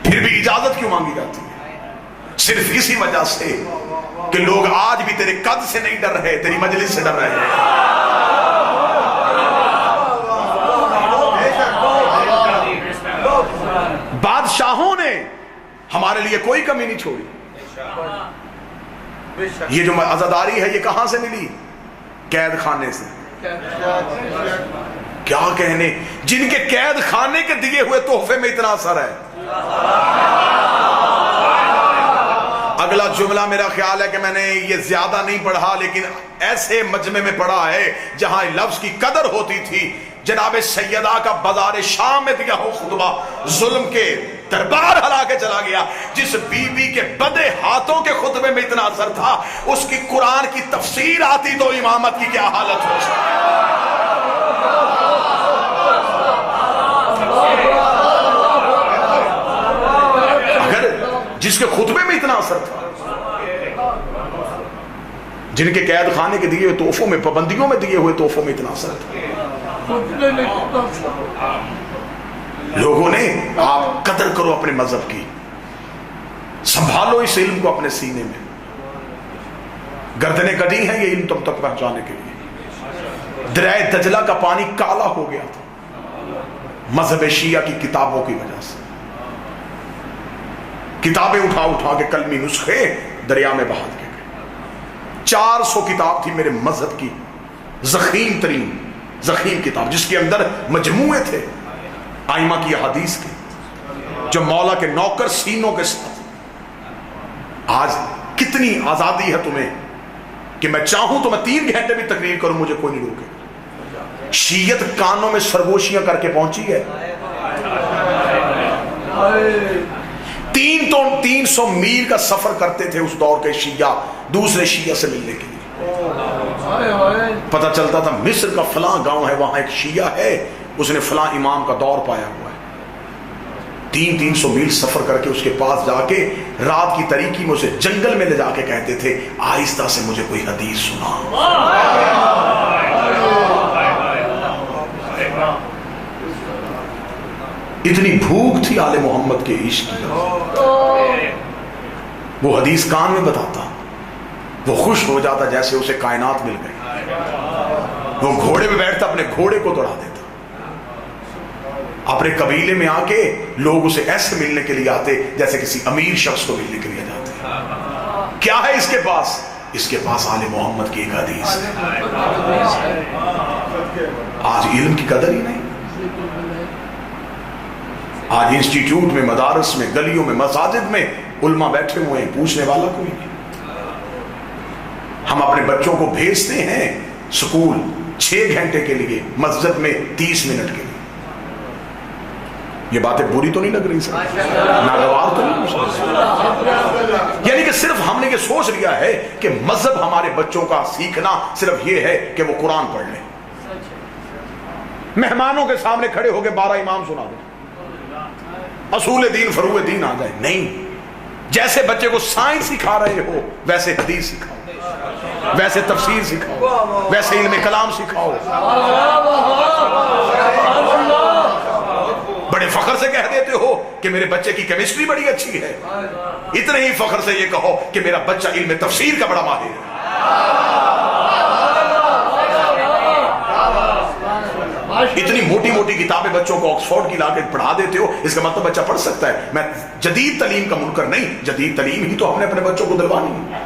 پھر بھی اجازت کیوں مانگی جاتی ہے؟ صرف اسی وجہ سے کہ لوگ آج بھی تیرے قد سے نہیں ڈر رہے, تیری مجلس سے ڈر رہے ہیں. بادشاہوں نے ہمارے لیے کوئی کمی نہیں چھوڑی. یہ جو عزاداری ہے یہ کہاں سے ملی؟ قید خانے سے. کیا کہنے, جن کے قید خانے کے دیے ہوئے تحفے میں اتنا اثر ہے. اگلا جملہ میرا خیال ہے کہ میں نے یہ زیادہ نہیں پڑھا, لیکن ایسے مجمع میں پڑھا ہے جہاں لفظ کی قدر ہوتی تھی. جناب سیدہ کا بازار شام میں دیا ہو خطبہ, ظلم کے دربار ہلا کے چلا گیا. جس بی بی کے بدے ہاتھوں کے خطبے میں اتنا اثر تھا، اس کی قرآن کی تفسیر آتی تو امامت کی کیا حالت ہو سکتی. اگر جس کے خطبے میں اتنا اثر تھا، جن کے قید خانے کے دیے ہوئے تحفوں میں، پابندیوں میں دیے ہوئے تحفوں میں اتنا اثر تھا، لوگوں نے آپ قدر کرو اپنے مذہب کی، سنبھالو اس علم کو اپنے سینے میں. گردنیں کٹی ہیں یہ علم تم تک پہنچانے کے لیے. دریائے دجلہ کا پانی کالا ہو گیا تھا مذہب شیعہ کی کتابوں کی وجہ سے. کتابیں اٹھا اٹھا کے کلمی نسخے دریا میں بہا دیے گئے. 400 کتاب تھی میرے مذہب کی، ضخیم ترین ضخیم کتاب، جس کے اندر مجموعے تھے آئمہ کی حدیث کے، جو مولا کے نوکر سینوں کے ساتھ. آج کتنی آزادی ہے تمہیں کہ میں چاہوں تو میں 3 گھنٹے بھی تقریر کروں، مجھے کوئی نہیں روکے. شیعت کانوں میں سرگوشیاں کر کے پہنچی ہے. 300 میل کا سفر کرتے تھے اس دور کے شیعہ دوسرے شیعہ سے ملنے کے لیے. پتہ چلتا تھا مصر کا فلاں گاؤں ہے، وہاں ایک شیعہ ہے، اس نے فلاں امام کا دور پایا ہوا ہے. 300 میل سفر کر کے اس کے پاس جا کے رات کی تاریکی میں اسے جنگل میں لے جا کے کہتے تھے آہستہ سے مجھے کوئی حدیث سنا. اتنی بھوک تھی آل محمد کے عشق کی. وہ حدیث کان میں بتاتا، وہ خوش ہو جاتا جیسے اسے کائنات مل گئی. وہ گھوڑے پہ بیٹھتا، اپنے گھوڑے کو دوڑا دیتا. اپنے قبیلے میں آ کے لوگ اسے ایسے ملنے کے لیے آتے جیسے کسی امیر شخص کو ملنے کے لیے جاتے. کیا ہے اس کے پاس؟ اس کے پاس آل محمد کی ایک حدیث ہے. آج علم کی قدر ہی نہیں. آج انسٹیٹیوٹ میں، مدارس میں، گلیوں میں، مساجد میں علماء بیٹھے ہوئے ہیں، پوچھنے والا کوئی نہیں. ہم اپنے بچوں کو بھیجتے ہیں سکول 6 گھنٹے کے لیے، مسجد میں 30 منٹ کے لیے. یہ باتیں بری تو نہیں لگ رہی سر؟ ناگوار تو نہیں؟ یعنی کہ صرف ہم نے یہ سوچ لیا ہے کہ مذہب ہمارے بچوں کا سیکھنا صرف یہ ہے کہ وہ قرآن پڑھ لیں، مہمانوں کے سامنے کھڑے ہو کے 12 امام سنا دیں، اصول دین فروع دین آ جائے. نہیں، جیسے بچے کو سائنس سکھا رہے ہو ویسے حدیث سکھاؤ، ویسے تفسیر سکھاؤ، ویسے علم کلام سکھاؤ. بڑے فخر سے کہہ دیتے ہو کہ میرے بچے کی کیمسٹری بڑی اچھی ہے، اتنے ہی فخر سے یہ کہو کہ میرا بچہ علم تفسیر کا بڑا ماہر ہے. اتنی موٹی موٹی کتابیں بچوں کو آکسفورڈ کی لا کے پڑھا دیتے ہو، اس کا مطلب بچہ پڑھ سکتا ہے. میں جدید تعلیم کا منکر نہیں، جدید تعلیم ہی تو ہم نے اپنے بچوں کو دلوانی ہے.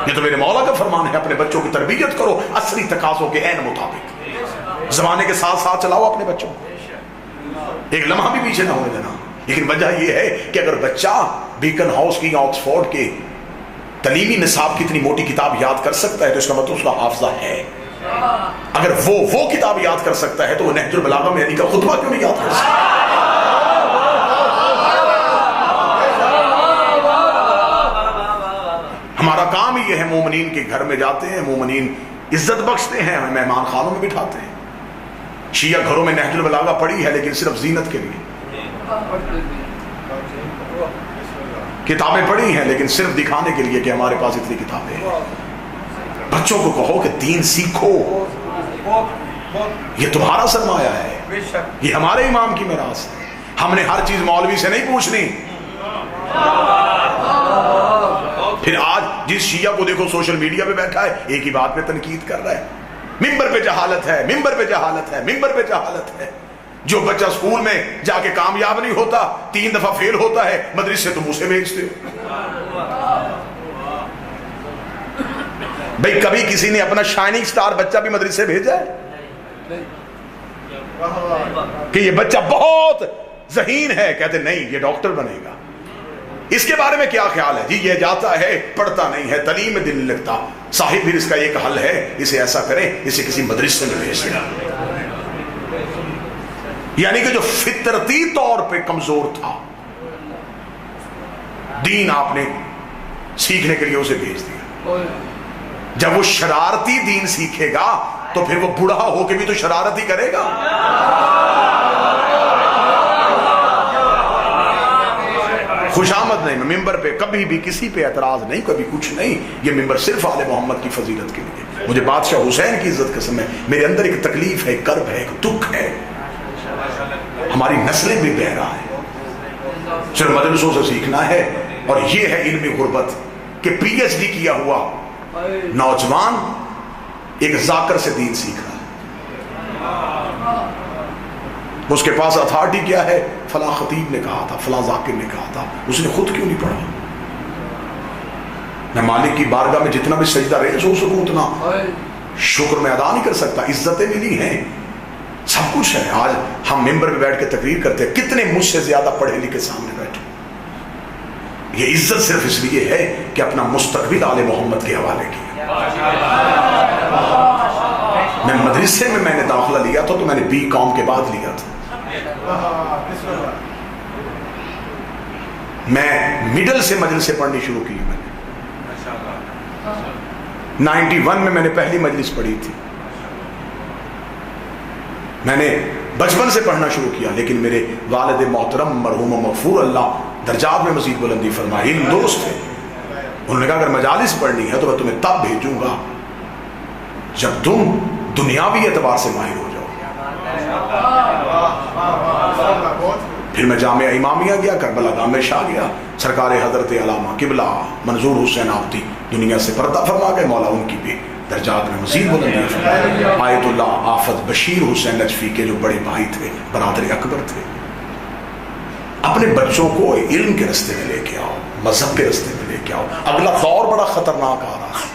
یہ تو میرے مولا کا فرمان ہے، اپنے بچوں کی تربیت کرو عصری تقاضوں کے عین مطابق. زمانے کے ساتھ ساتھ چلاؤ اپنے بچوں کو، ایک لمحہ بھی پیچھے نہ ہونے دینا. لیکن وجہ یہ ہے کہ اگر بچہ بیکن ہاؤس کی یا آکسفورڈ کے تعلیمی نصاب کی اتنی موٹی کتاب یاد کر سکتا ہے تو اس کا مطلب اس کا حافظہ ہے. اگر وہ کتاب یاد کر سکتا ہے تو وہ نہج البلاغہ میں علی کا خطبہ کیوں نہیں یاد کر سکتا؟ ہمارا کام ہی یہ ہے، مومنین کے گھر میں جاتے ہیں، مومنین عزت بخشتے ہیں، ہمیں مہمان خانوں میں بٹھاتے ہیں. شیعہ گھروں میں نہج البلاغہ پڑھی ہے لیکن صرف زینت کے لیے، کتابیں پڑھی ہیں لیکن صرف دکھانے کے لیے کہ ہمارے پاس اتنی کتابیں ہیں. بچوں کو کہو کہ دین سیکھو، یہ تمہارا سرمایہ ہے، یہ ہمارے امام کی میراث ہے. ہم نے ہر چیز مولوی سے نہیں پوچھنی. پھر آج جس شیعہ کو دیکھو سوشل میڈیا پہ بیٹھا ہے ایک ہی بات پہ تنقید کر رہا ہے، ممبر پہ جہالت ہے، ممبر پہ جہالت ہے، ممبر پہ جہالت ہے. جو بچہ اسکول میں جا کے کامیاب نہیں ہوتا، 3 دفعہ فیل ہوتا ہے، مدرسے تم اسے بھیجتے ہو. بھئی کبھی کسی نے اپنا شائننگ سٹار بچہ بھی مدرسے بھیجا ہے کہ یہ بچہ بہت ذہین ہے؟ کہتے نہیں، یہ ڈاکٹر بنے گا. اس کے بارے میں کیا خیال ہے؟ جی یہ جاتا ہے، پڑھتا نہیں ہے، تعلیم میں دل نہیں لگتا. صاحب پھر اس کا ایک حل ہے، اسے ایسا کریں، اسے کسی مدرسے میں بھیج دیں. یعنی کہ جو فطرتی طور پہ کمزور تھا دین آپ نے سیکھنے کے لیے اسے بھیج دیا. جب وہ شرارتی دین سیکھے گا تو پھر وہ بوڑھا ہو کے بھی تو شرارت ہی کرے گا. خوش آمد نہیں, میں ممبر پہ کبھی بھی کسی پہ اعتراض نہیں, کبھی کچھ نہیں. یہ ممبر صرف آل محمد کی فضیلت کے لیے. مجھے بادشاہ حسین کی عزت قسم ہے, میرے اندر ایک تکلیف ہے, ایک کرب ہے, ایک دکھ ہے. ہماری نسلیں بھی بہرا ہیں. صرف مدرسوں سے سیکھنا ہے, اور یہ ہے علمی غربت کہ پی ایچ ڈی کیا ہوا نوجوان ایک ذاکر سے دین سیکھ رہا ہے. اس کے پاس اتھارٹی کیا ہے؟ فلاں خطیب نے کہا تھا, فلاں ذاکر نے کہا تھا, اس نے خود کیوں نہیں پڑھا؟ میں مالک کی بارگاہ میں جتنا بھی سجدہ ریز ہو سکوں اتنا شکر میں ادا نہیں کر سکتا. عزتیں ملی ہیں, سب کچھ ہے. آج ہم ممبر پہ بیٹھ کے تقریر کرتے ہیں, کتنے مجھ سے زیادہ پڑھے لکھے سامنے بیٹھے. یہ عزت صرف اس لیے ہے کہ اپنا مستقبل آل محمد کے حوالے کیا. میں مدرسے میں نے داخلہ لیا تھا تو میں نے بی کام کے بعد لیا تھا. میں مڈل سے مجلس سے پڑھنی شروع کی. میں نے 91 میں نے پہلی مجلس پڑھی تھی. میں نے بچپن سے پڑھنا شروع کیا, لیکن میرے والد محترم مرحوم مغفور اللہ درجات میں مزید بلندی فرمائے, علم دوست تھے. انہوں نے کہا اگر مجالس پڑھنی ہے تو میں تمہیں تب بھیجوں گا جب تم دنیاوی اعتبار سے ماہر ہو جاؤ. پھر میں جامعہ امامیہ گیا, کربلا گاہ میں شاہ گیا. سرکار حضرت علامہ قبلہ منظور حسین آبدی دنیا سے پردہ فرما گئے, مولا ان کی بھی درجات میں مزید بلندی فرمائے. آیت اللہ آفت بشیر حسین نجفی کے جو بڑے بھائی تھے, برادر اکبر تھے. اپنے بچوں کو علم کے رستے میں لے کے آؤ, مذہب کے رستے میں لے کے آؤ. اگلا دور بڑا خطرناک آ رہا ہے.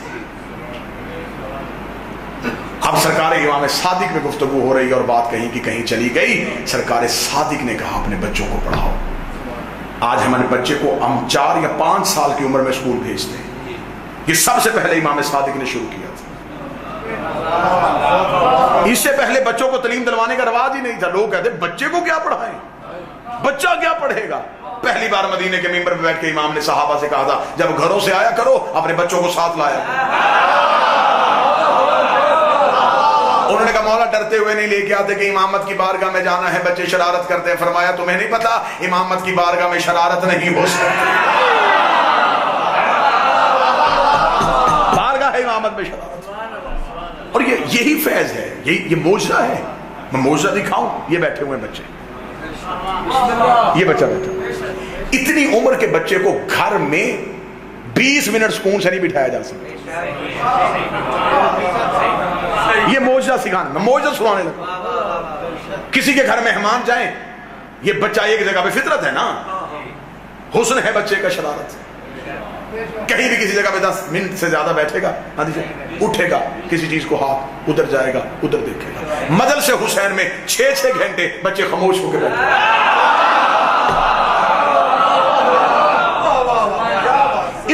اب سرکار امام صادق میں گفتگو ہو رہی ہے اور بات کہیں کی کہیں چلی گئی. سرکار صادق نے کہا اپنے بچوں کو پڑھاؤ. آج ہمارے بچے کو ہم 4 یا 5 سال کی عمر میں اسکول بھیجتے ہیں. یہ سب سے پہلے امام صادق نے شروع کیا تھا. اس سے پہلے بچوں کو تعلیم دلوانے کا رواج ہی نہیں تھا. لوگ کہتے بچے کو کیا پڑھائیں, بچہ کیا پڑھے گا. پہلی بار مدینے کے ممبر پہ بیٹھ کے امام نے صحابہ سے کہا تھا جب گھروں سے آیا کرو اپنے بچوں کو ساتھ لایا. انہوں نے کہا مولا ڈرتے ہوئے نہیں لے کے آتے کہ امامت کی بارگاہ میں جانا ہے, بچے شرارت کرتے ہیں. فرمایا تمہیں نہیں پتا امامت کی بارگاہ میں شرارت نہیں ہو سکتی, بارگاہ امامت میں شرارت. اور یہی فیض ہے, یہ معجزہ ہے. میں معجزہ دکھاؤں, یہ بیٹھے ہوئے بچے, یہ بچہ بیٹھا. اتنی عمر کے بچے کو گھر میں 20 منٹ سکون سے نہیں بٹھایا جا سکتا. یہ معجزہ سکھانا, میں معجزہ سنانے لگا. کسی کے گھر مہمان جائیں, یہ بچہ ایک جگہ پہ, فطرت ہے نا, حسن ہے بچے کا, شرارت. کہیں بھی کسی جگہ پہ 10 منٹ سے زیادہ بیٹھے گا, اٹھے گا, کسی چیز کو ہاتھ ادھر جائے گا, ادھر دیکھے گا. مجلس حسین میں 6 گھنٹے بچے خاموش ہو کے بیٹھے.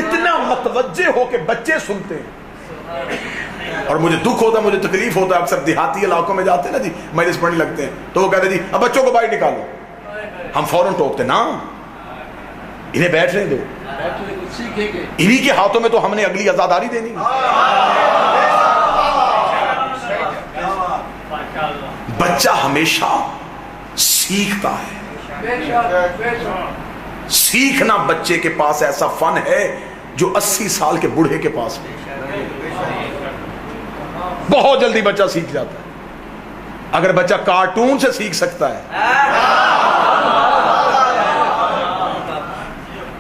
اتنا متوجہ ہو کے بچے سنتے ہیں. اور مجھے دکھ ہوتا, مجھے تکلیف ہوتا. اکثر دیہاتی علاقوں میں جاتے ہیں نا جی, مجلس پڑھنے لگتے ہیں تو وہ کہتے ہیں جی اب بچوں کو باہر نکالو. ہم فوراً ٹوکتے نا, انہیں بیٹھنے دو, انہی کے ہاتھوں میں تو ہم نے اگلی آزاداری دینی. بچہ ہمیشہ سیکھتا ہے. سیکھنا بچے کے پاس ایسا فن ہے جو 80 سال کے بوڑھے کے پاس نہیں. بہت جلدی بچہ سیکھ جاتا ہے. اگر بچہ کارٹون سے سیکھ سکتا ہے,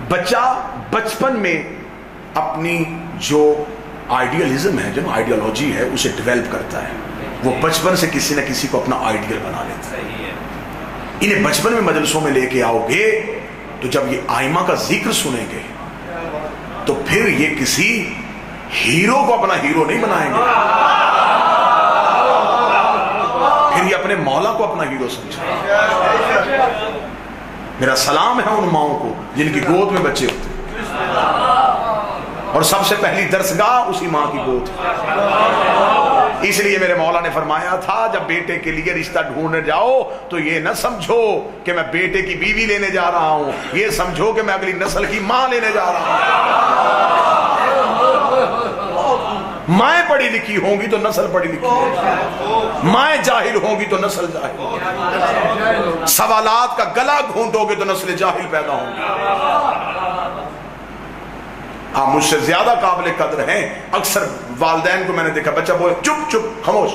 بچہ بچپن میں اپنی جو آئیڈیالزم ہے, جو آئیڈیالوجی ہے, اسے ڈیولپ کرتا ہے. وہ بچپن سے کسی نہ کسی کو اپنا آئیڈیل بنا لیتا ہے. انہیں بچپن میں مجلسوں میں لے کے آؤ گے تو جب یہ آئمہ کا ذکر سنیں گے تو پھر یہ کسی ہیرو کو اپنا ہیرو نہیں بنائیں گے, پھر یہ اپنے مولا کو اپنا ہیرو سمجھیں گے. میرا سلام ہے ان ماؤں کو جن کی گود میں بچے ہوتے ہیں, اور سب سے پہلی درسگاہ اسی ماں کی گود ہے. اس لیے میرے مولا نے فرمایا تھا جب بیٹے کے لیے رشتہ ڈھونڈنے جاؤ تو یہ نہ سمجھو کہ میں بیٹے کی بیوی لینے جا رہا ہوں، یہ سمجھو کہ میں اگلی نسل کی ماں لینے جا رہا ہوں۔ مائیں پڑھی لکھی ہوں گی تو نسل پڑھی لکھی ہوگی، مائیں جاہل ہوں گی تو نسل جاہل ہوگی، سوالات کا گلا گھونٹو گے تو نسل جاہل پیدا ہوگی۔ آپ مجھ سے زیادہ قابل قدر ہیں۔ اکثر والدین کو میں نے دیکھا بچہ بولے چپ چپ خاموش،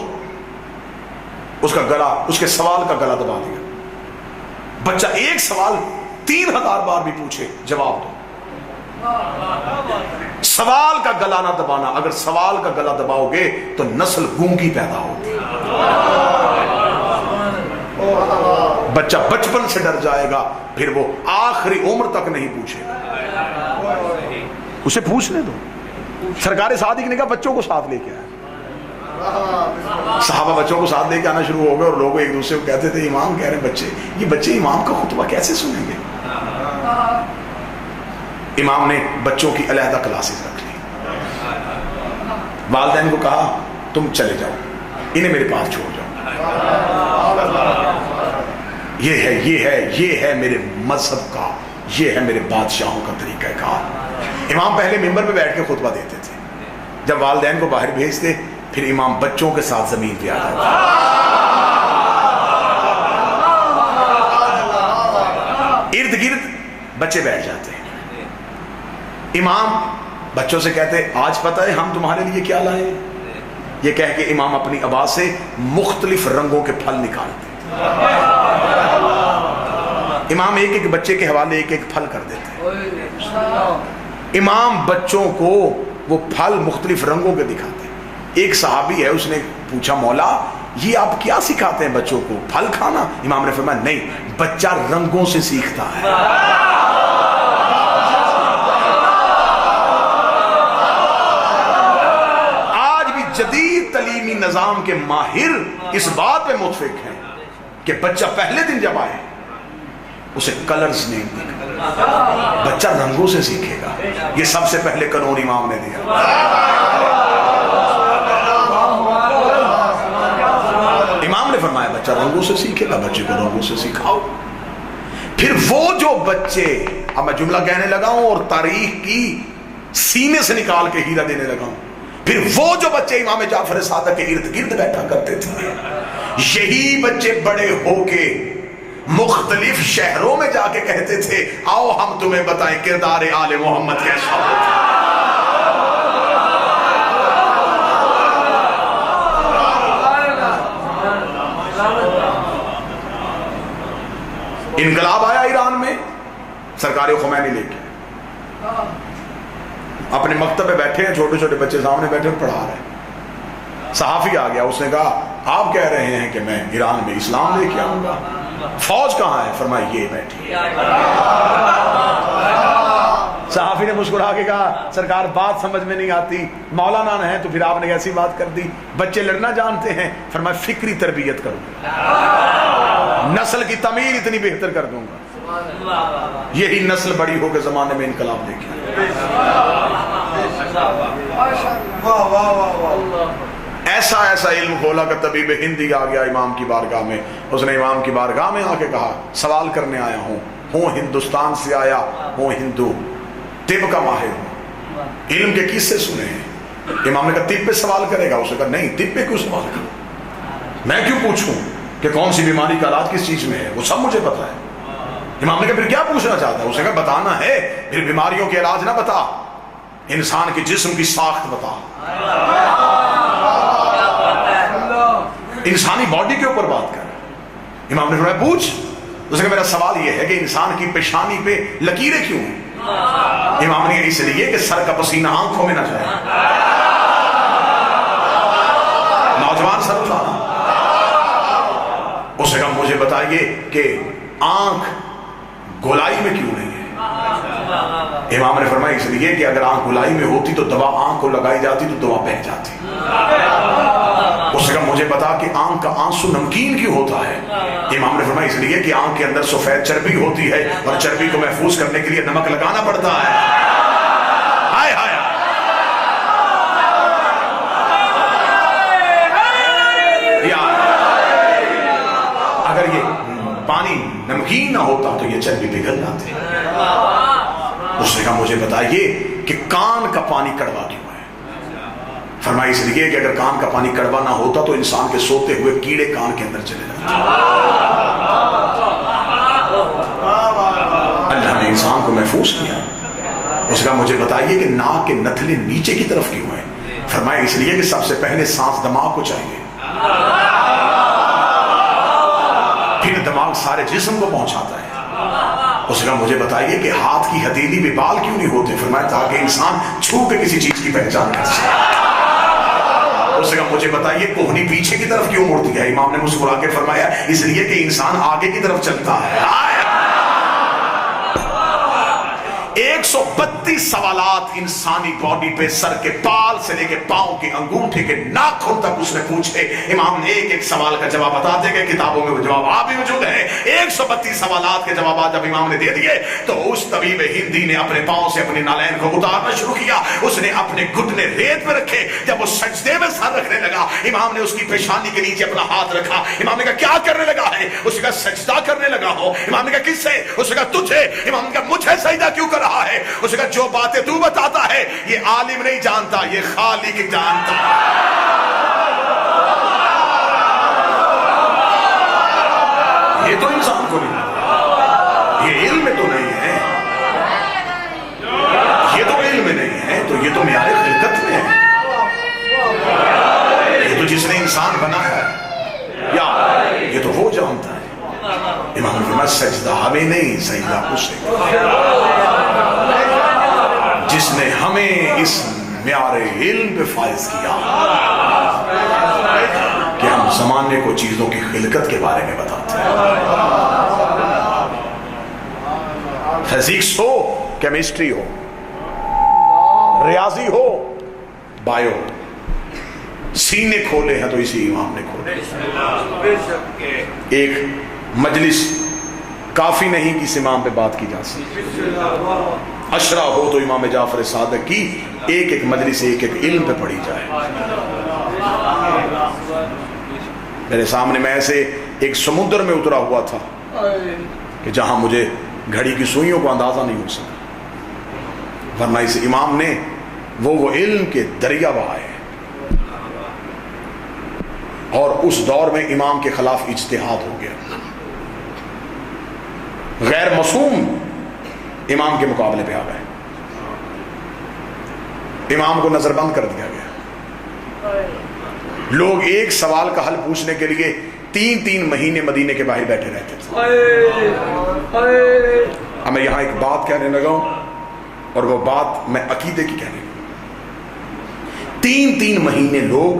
اس کا گلا، اس کے سوال کا گلا دبا دیا۔ بچہ ایک سوال 3000 بار بھی پوچھے جواب دو، سوال کا گلا نہ دبانا۔ اگر سوال کا گلا دباؤ گے تو نسل گونگی پیدا ہوگی۔ بچہ بچپن سے ڈر جائے گا، پھر وہ آخری عمر تک نہیں پوچھے گا۔ اسے پوچھنے دو۔ سرکار صادق نے کہا بچوں کو ساتھ لے کے آئے، صحابہ بچوں کو ساتھ لے کے آنا شروع ہو گئے، اور لوگ ایک دوسرے کو کہتے تھے امام کہہ رہے بچے، یہ بچے امام کا خطبہ کیسے سنیں گے؟ امام نے بچوں کی علیحدہ کلاسز رکھ لی، والدین کو کہا تم چلے جاؤ، انہیں میرے پاس چھوڑ جاؤ، یہ ہے میرے مذہب کا، یہ ہے میرے بادشاہوں کا طریقہ کار۔ امام پہلے ممبر پہ بیٹھ کے خطبہ دیتے تھے، جب والدین کو باہر بھیجتے پھر امام بچوں کے ساتھ زمین پہ آ جاتا، ارد گرد بچے بیٹھ جاتے ہیں۔ امام بچوں سے کہتے آج پتہ ہے ہم تمہارے لیے کیا لائے ہیں؟ یہ کہہ کے امام اپنی آواز سے مختلف رنگوں کے پھل نکالتے، امام ایک ایک بچے کے حوالے ایک ایک پھل کر دیتے، امام بچوں کو وہ پھل مختلف رنگوں کے دکھاتے۔ ایک صحابی ہے، اس نے پوچھا مولا یہ آپ کیا سکھاتے ہیں بچوں کو، پھل کھانا؟ امام نے فرمایا نہیں، بچہ رنگوں سے سیکھتا ہے۔ آج بھی جدید تعلیمی نظام کے ماہر اس بات پہ متفق ہیں کہ بچہ پہلے دن جب آئے اسے کلرز نہیں دکھا، بچہ رنگوں سے سیکھے گا۔ یہ سب سے پہلے قانون امام نے دیا۔ امام نے فرمایا بچہ رنگوں سے سیکھے گا، بچے کو رنگوں سے سکھاؤ۔ پھر وہ جو بچے، اب میں جملہ کہنے لگا ہوں اور تاریخ کی سینے سے نکال کے ہیرا دینے لگا ہوں، پھر وہ جو بچے امام جعفر صادق کے ارد گرد بیٹھا کرتے تھے، یہی بچے بڑے ہو کے مختلف شہروں میں جا کے کہتے تھے آؤ ہم تمہیں بتائیں کردار آل محمد کیسا ہوتا ہے۔ انقلاب آیا ایران میں، سرکار خمینی لے کے اپنے مکتب پہ بیٹھے ہیں، چھوٹے چھوٹے بچے سامنے بیٹھے پڑھا رہے ہیں، صحافی آ گیا، اس نے کہا آپ کہہ رہے ہیں کہ میں ایران میں اسلام لے کے آؤں گا، فوج کہاں ہے؟ فرمایا یہ بیٹھی۔ صحافی نے مسکرا کے کہا سرکار بات سمجھ میں نہیں آتی، مولانا ہیں تو پھر آپ نے ایسی بات کر دی، بچے لڑنا جانتے ہیں؟ فرمایا فکری تربیت کروں گا، نسل کی تعمیر اتنی بہتر کر دوں گا، یہی نسل بڑی ہو کے زمانے میں انقلاب دیکھیں۔ ایسا ایسا علم کھولا کہ طبیب ہندی آ گیا امام کی بارگاہ میں، اس نے امام کی بارگاہ میں آ کے کہا سوال کرنے آیا ہوں ہندوستان سے آیا ہوں، ہندو، طب کا ماہر ہوں، علم کے قصے سنے ہیں۔ امام نے کہا طب پہ سوال کرے گا؟ اس نے کہا نہیں، طب پہ کیوں سوال کروں، میں کیوں پوچھوں کہ کون سی بیماری کا علاج کس چیز میں ہے، وہ سب مجھے پتا ہے۔ امام نے کہا پھر کیا پوچھنا چاہتا ہے؟ اس نے کہا بتانا ہے، پھر بیماریوں کے علاج نہ بتا، انسان کے جسم کی ساخت بتا، انسانی باڈی کے اوپر بات کر۔ امام نے فرمایا پوچھ۔ اس نے کہا میرا سوال یہ ہے کہ انسان کی پیشانی پہ لکیریں کیوں ہیں؟ امام نے اس لیے کہ سر کا پسینہ آنکھوں میں نہ جائے، نوجوان سر اٹھانا۔ اس نے کہا مجھے بتائیے کہ آنکھ گولائی میں کیوں نہیں ہے؟ امام نے فرمایا اس لیے کہ اگر آنکھ گولائی میں ہوتی تو دوا آنکھ کو لگائی جاتی تو دوا بہہ جاتی۔ اس نے کہا مجھے بتا کہ آنکھ کا آنسو نمکین کیوں ہوتا ہے؟ امام نے فرمایا اس لیے کہ آنکھ کے اندر سفید چربی ہوتی ہے اور چربی کو محفوظ کرنے کے لیے نمک لگانا پڑتا ہے۔ ہائے ہائے گھی نہ ہوتا تو یہ چربی پگھل جاتی. اس نے کہا مجھے بتائیے کہ کان کا پانی کڑوا کیوں ہے؟ فرمایا اس لیے کہ اگر کان کا پانی کڑوا نہ ہوتا تو انسان کے سوتے ہوئے کیڑے کان کے اندر چلے جاتے. اللہ نے انسان کو محفوظ کیا. اس کا مجھے بتائیے کہ ناک کے نتھلے نیچے کی طرف کیوں ہیں؟ فرمایا اس لیے کہ سب سے پہلے سانس دماغ کو چاہیے، پھر دماغ سارے جسم کو پہنچاتا ہے. اس کا مجھے بتائیے کہ ہاتھ کی ہتھیلی میں بال کیوں نہیں ہوتے؟ فرمایا تاکہ انسان چھو کے کسی چیز کی پہچان کر سکے. اس کا مجھے بتائیے کوہنی پیچھے کی طرف کیوں مڑتی ہے؟ امام نے مسکرا کے فرمایا اس لیے کہ انسان آگے کی طرف چلتا ہے. 132 سوالات انسانی باڈی پہ، سر کے بال سے لے کے پاؤں کے انگوٹھے کے ناخن تک اس نے پوچھے. امام نے ایک ایک سوال کا جواب بتاتے گئے، کتابوں میں وہ جواب بھی موجود ہے. 132 سوالات کے جوابات جب امام نے دے دیے تو اس طبیب ہندی نے اپنے پاؤں سے اپنے نالین کو اتارنا شروع کیا. اس نے اپنے گھٹنے ریت پہ رکھے. جب وہ سجدے میں سر رکھنے لگا امام نے اس کی پیشانی کے نیچے اپنا ہاتھ رکھا. امام نے کہا کیا کرنے لگا ہے؟ اس نے کہا سجدہ کرنے لگا ہو. امام نے کہا کس سے؟ اس نے کہا تجھے. امام نے کہا مجھے سجدہ کیوں کر رہا ہے؟ اس نے کہا جو باتیں تو بتاتا ہے یہ عالم نہیں جانتا، یہ خالق جانتا. یہ تو انسان کو نہیں، یہ علم میں تو نہیں ہے، یہ تو علم میں نہیں ہے، تو یہ تو معیار خلقت میں ہے. یہ تو جس نے انسان بنا ہے یا یہ تو وہ جانتا ہے. امام نے فرمایا سجدہ ہمیں نہیں، سجدہ اسے جس نے ہمیں اس معیار علم پہ فائز کیا کہ ہم زمانے کو چیزوں کی خلقت کے بارے میں بتاتے ہیں. فزکس ہو، کیمسٹری ہو، ریاضی ہو، بایو، سینے کھولے ہیں تو اسی امام نے کھولے. ایک مجلس کافی نہیں کس امام پہ بات کی جا سکتی. اشرا ہو تو امام جعفر صادق کی ایک ایک مجلس ایک ایک علم پہ پڑھی جائے. میرے سامنے میں ایسے ایک سمندر میں اترا ہوا تھا کہ جہاں مجھے گھڑی کی سوئیوں کو اندازہ نہیں ہو سکا، ورنہ اس امام نے وہ علم کے دریا بہائے. اور اس دور میں امام کے خلاف اجتہاد ہو گیا. غیر معصوم امام کے مقابلے پہ آ گئے، امام کو نظر بند کر دیا گیا. لوگ ایک سوال کا حل پوچھنے کے لیے 3 مہینے مدینے کے باہر بیٹھے رہتے تھے. اب میں یہاں ایک بات کہنے لگا ہوں اور وہ بات میں عقیدے کی کہنے لگا. 3 مہینے لوگ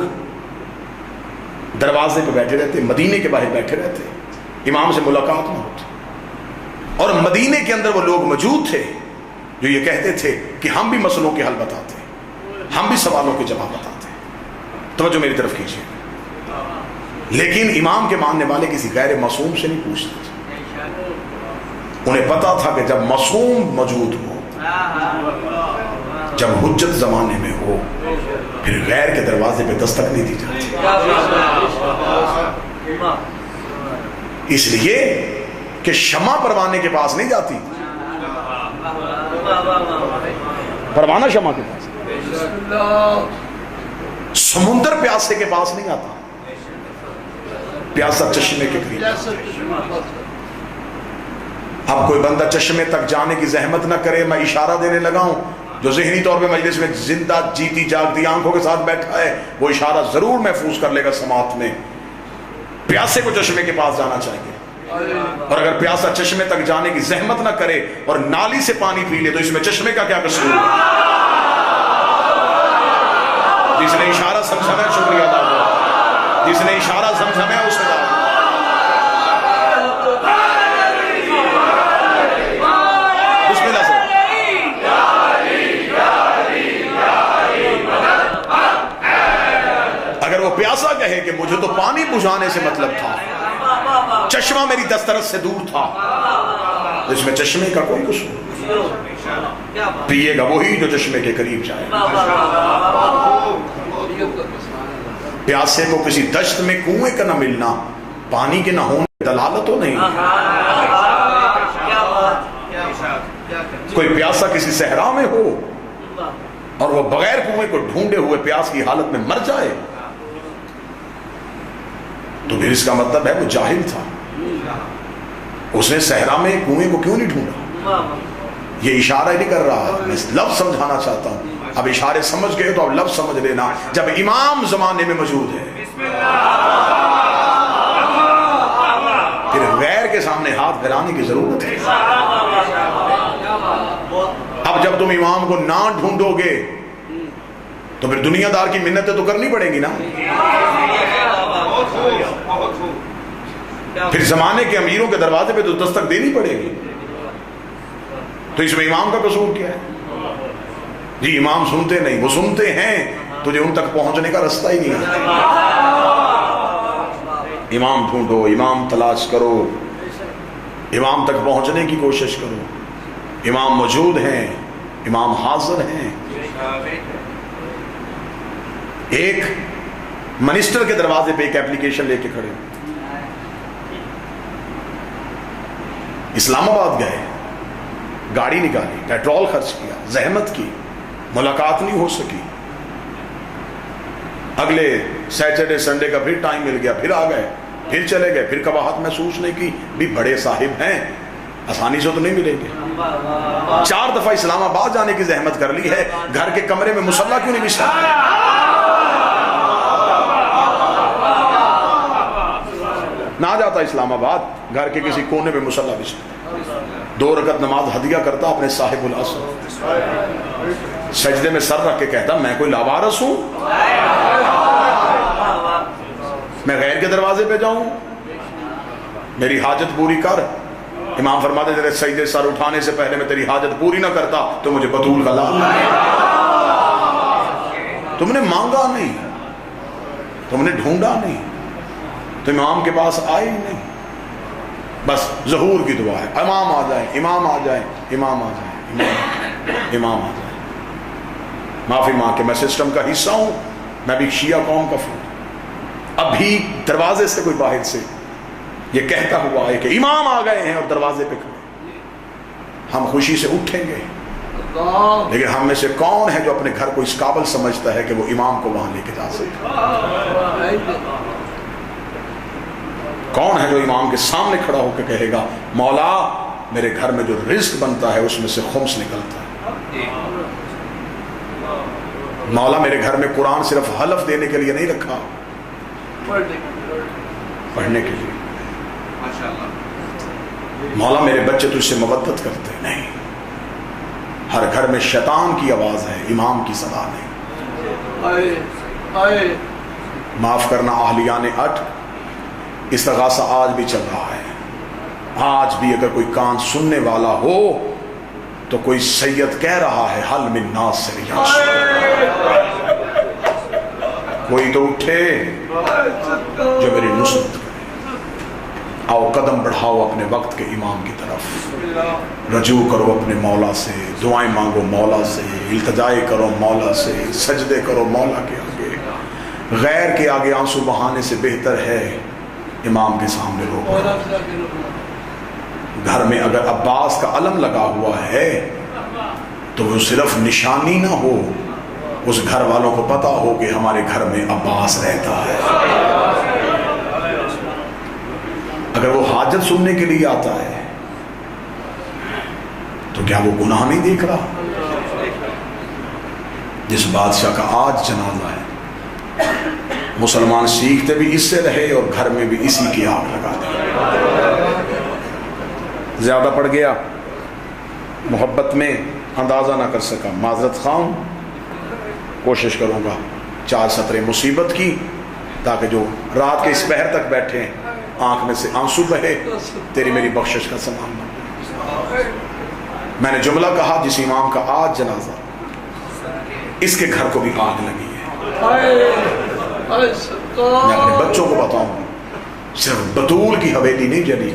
دروازے پہ بیٹھے رہتے، مدینے کے باہر بیٹھے رہتے، امام سے ملاقات نہ ہوتی. اور مدینے کے اندر وہ لوگ موجود تھے جو یہ کہتے تھے کہ ہم بھی مسئلوں کے حل بتاتے ہیں، ہم بھی سوالوں کے جواب بتاتے ہیں. توجہ میری طرف کیجیے. لیکن امام کے ماننے والے کسی غیر معصوم سے نہیں پوچھتے تھے. انہیں پتا تھا کہ جب معصوم موجود ہو، جب حجت زمانے میں ہو، پھر غیر کے دروازے پہ دستک نہیں دی جاتی. اس لیے کہ شمع پروانے کے پاس نہیں جاتی، پروانہ شمع کے پاس. سمندر پیاسے کے پاس نہیں آتا، پیاسا چشمے کے قریب. اب کوئی بندہ چشمے تک جانے کی زحمت نہ کرے. میں اشارہ دینے لگا ہوں، جو ذہنی طور پہ مجلس میں زندہ جیتی جاگتی آنکھوں کے ساتھ بیٹھا ہے وہ اشارہ ضرور محفوظ کر لے گا سماعت میں. پیاسے کو چشمے کے پاس جانا چاہیے، اور اگر پیاسا چشمے تک جانے کی زحمت نہ کرے اور نالی سے پانی پی لے تو اس میں چشمے کا کیا قصور ہے؟ جس نے اشارہ سمجھا ہے شکریہ ادا کرو، جس نے اشارہ سمجھا ہے اسے ادا کرو. بسم اللہ سے اگر وہ پیاسا کہے کہ مجھے تو پانی بجھانے سے مطلب تھا، چشمہ میری دسترس سے دور تھا، اس میں چشمے کا کوئی قصور، پیے گا وہی جو چشمے کے قریب جائے. پیاسے کو کسی دشت میں کنویں کا نہ ملنا پانی کے نہ ہونے دلالت تو نہیں. کوئی پیاسا کسی صحرا میں ہو اور وہ بغیر کنویں کو ڈھونڈے ہوئے پیاس کی حالت میں مر جائے تو پھر اس کا مطلب ہے وہ جاہل تھا. اس نے صحرا میں کنویں کو کیوں نہیں ڈھونڈا؟ یہ اشارہ ہی نہیں کر رہا، میں لفظ سمجھانا چاہتا ہوں. اب اشارے سمجھ گئے تو اب لفظ سمجھ لینا. جب امام زمانے میں موجود ہے پھر غیر کے سامنے ہاتھ پھیلانے کی ضرورت ہے. اب جب تم امام کو نہ ڈھونڈو گے تو پھر دنیا دار کی منتیں تو کرنی پڑیں گی نا. پھر زمانے کے امیروں کے دروازے پہ تو دستک دینی پڑے گی. تو اس میں امام کا قصور کیا ہے؟ جی امام سنتے نہیں، وہ سنتے ہیں، تجھے ان تک پہنچنے کا رستہ ہی نہیں ہے. امام ڈھونڈو، امام تلاش کرو، امام تک پہنچنے کی کوشش کرو. امام موجود ہیں، امام حاضر ہیں. ایک منسٹر کے دروازے پہ ایک ایپلیکیشن لے کے کھڑے، اسلام آباد گئے، گاڑی نکالی، پیٹرول خرچ کیا، زحمت کی، ملاقات نہیں ہو سکی. اگلے سیٹرڈے سنڈے کا پھر ٹائم مل گیا، پھر آ گئے، پھر چلے گئے، پھر کباہت محسوس نہیں کی. بھی بڑے صاحب ہیں، آسانی سے تو نہیں ملیں گے. 4 دفعہ اسلام آباد جانے کی زحمت کر لی ہے، گھر کے کمرے میں مصلی کیوں نہیں بچھا؟ نہ جاتا اسلام آباد، گھر کے کسی کونے میں مصلی بچھا، 2 رکعت نماز ہدیہ کرتا اپنے صاحب الاصل، سجدے میں سر رکھ کے کہتا میں کوئی لاوارث ہوں، میں غیر کے دروازے پہ جاؤں، میری حاجت پوری کر. امام فرماتے تیرے سجدے سر اٹھانے سے پہلے میں تیری حاجت پوری نہ کرتا تو مجھے بطول کا لال. تم نے مانگا نہیں، تم نے ڈھونڈا نہیں، تو امام کے پاس آئے ہی نہیں. بس ظہور کی دعا ہے، امام آ جائیں، امام آ جائیں، امام آ جائیں، امام آ جائیں. معافی مانگ کے میں سسٹم کا حصہ ہوں، میں بھی شیعہ قوم کا فرد. اب بھی دروازے سے کوئی باہر سے یہ کہتا ہوا ہے کہ امام آ گئے ہیں اور دروازے پہ کھڑے، ہم خوشی سے اٹھیں گے. لیکن ہم میں سے کون ہے جو اپنے گھر کو اس قابل سمجھتا ہے کہ وہ امام کو وہاں لے کے جا سکتا؟ کون ہے جو امام کے سامنے کھڑا ہو کے کہے گا مولا میرے گھر میں جو رزق بنتا ہے اس میں سے خمس نکلتا ہے، مولا میرے گھر میں قرآن صرف حلف دینے کے لیے نہیں رکھا، پڑھنے کے لیے. مولا میرے بچے تجھ سے مودت کرتے نہیں. ہر گھر میں شیطان کی آواز ہے، امام کی صدا نہیں. معاف کرنا اہلیان اٹھ، استغاثہ آج بھی چل رہا ہے. آج بھی اگر کوئی کان سننے والا ہو تو کوئی سید کہہ رہا ہے حل من ناصر یا کوئی تو اٹھے جو میری نصرت کرے. آؤ قدم بڑھاؤ اپنے وقت کے امام کی طرف، رجوع کرو اپنے مولا سے، دعائیں مانگو مولا سے، التجائے کرو مولا سے، سجدے کرو مولا کے آگے. غیر کے آگے آنسو بہانے سے بہتر ہے امام کے سامنے رو پڑو. گھر میں اگر عباس کا علم لگا ہوا ہے تو وہ صرف نشانی نہ ہو، اس گھر والوں کو پتا ہو کہ ہمارے گھر میں عباس رہتا ہے. اگر وہ حاجت سننے کے لیے آتا ہے تو کیا وہ گناہ نہیں دیکھ رہا؟ جس بادشاہ کا آج جنازہ ہے مسلمان سیکھتے بھی اس سے رہے اور گھر میں بھی اسی کی آگ لگا دے. زیادہ پڑ گیا، محبت میں اندازہ نہ کر سکا، معذرت خواہ. کوشش کروں گا 4 سطریں مصیبت کی تاکہ جو رات کے اس پہر تک بیٹھے ہیں آنکھ میں سے آنسو بہے، تیری میری بخشش کا سامان بن. میں نے جملہ کہا جس امام کا آج جنازہ اس کے گھر کو بھی آگ لگی ہے. میں اپنے بچوں کو بتاؤں صرف بطول کی حویلی نہیں جلی،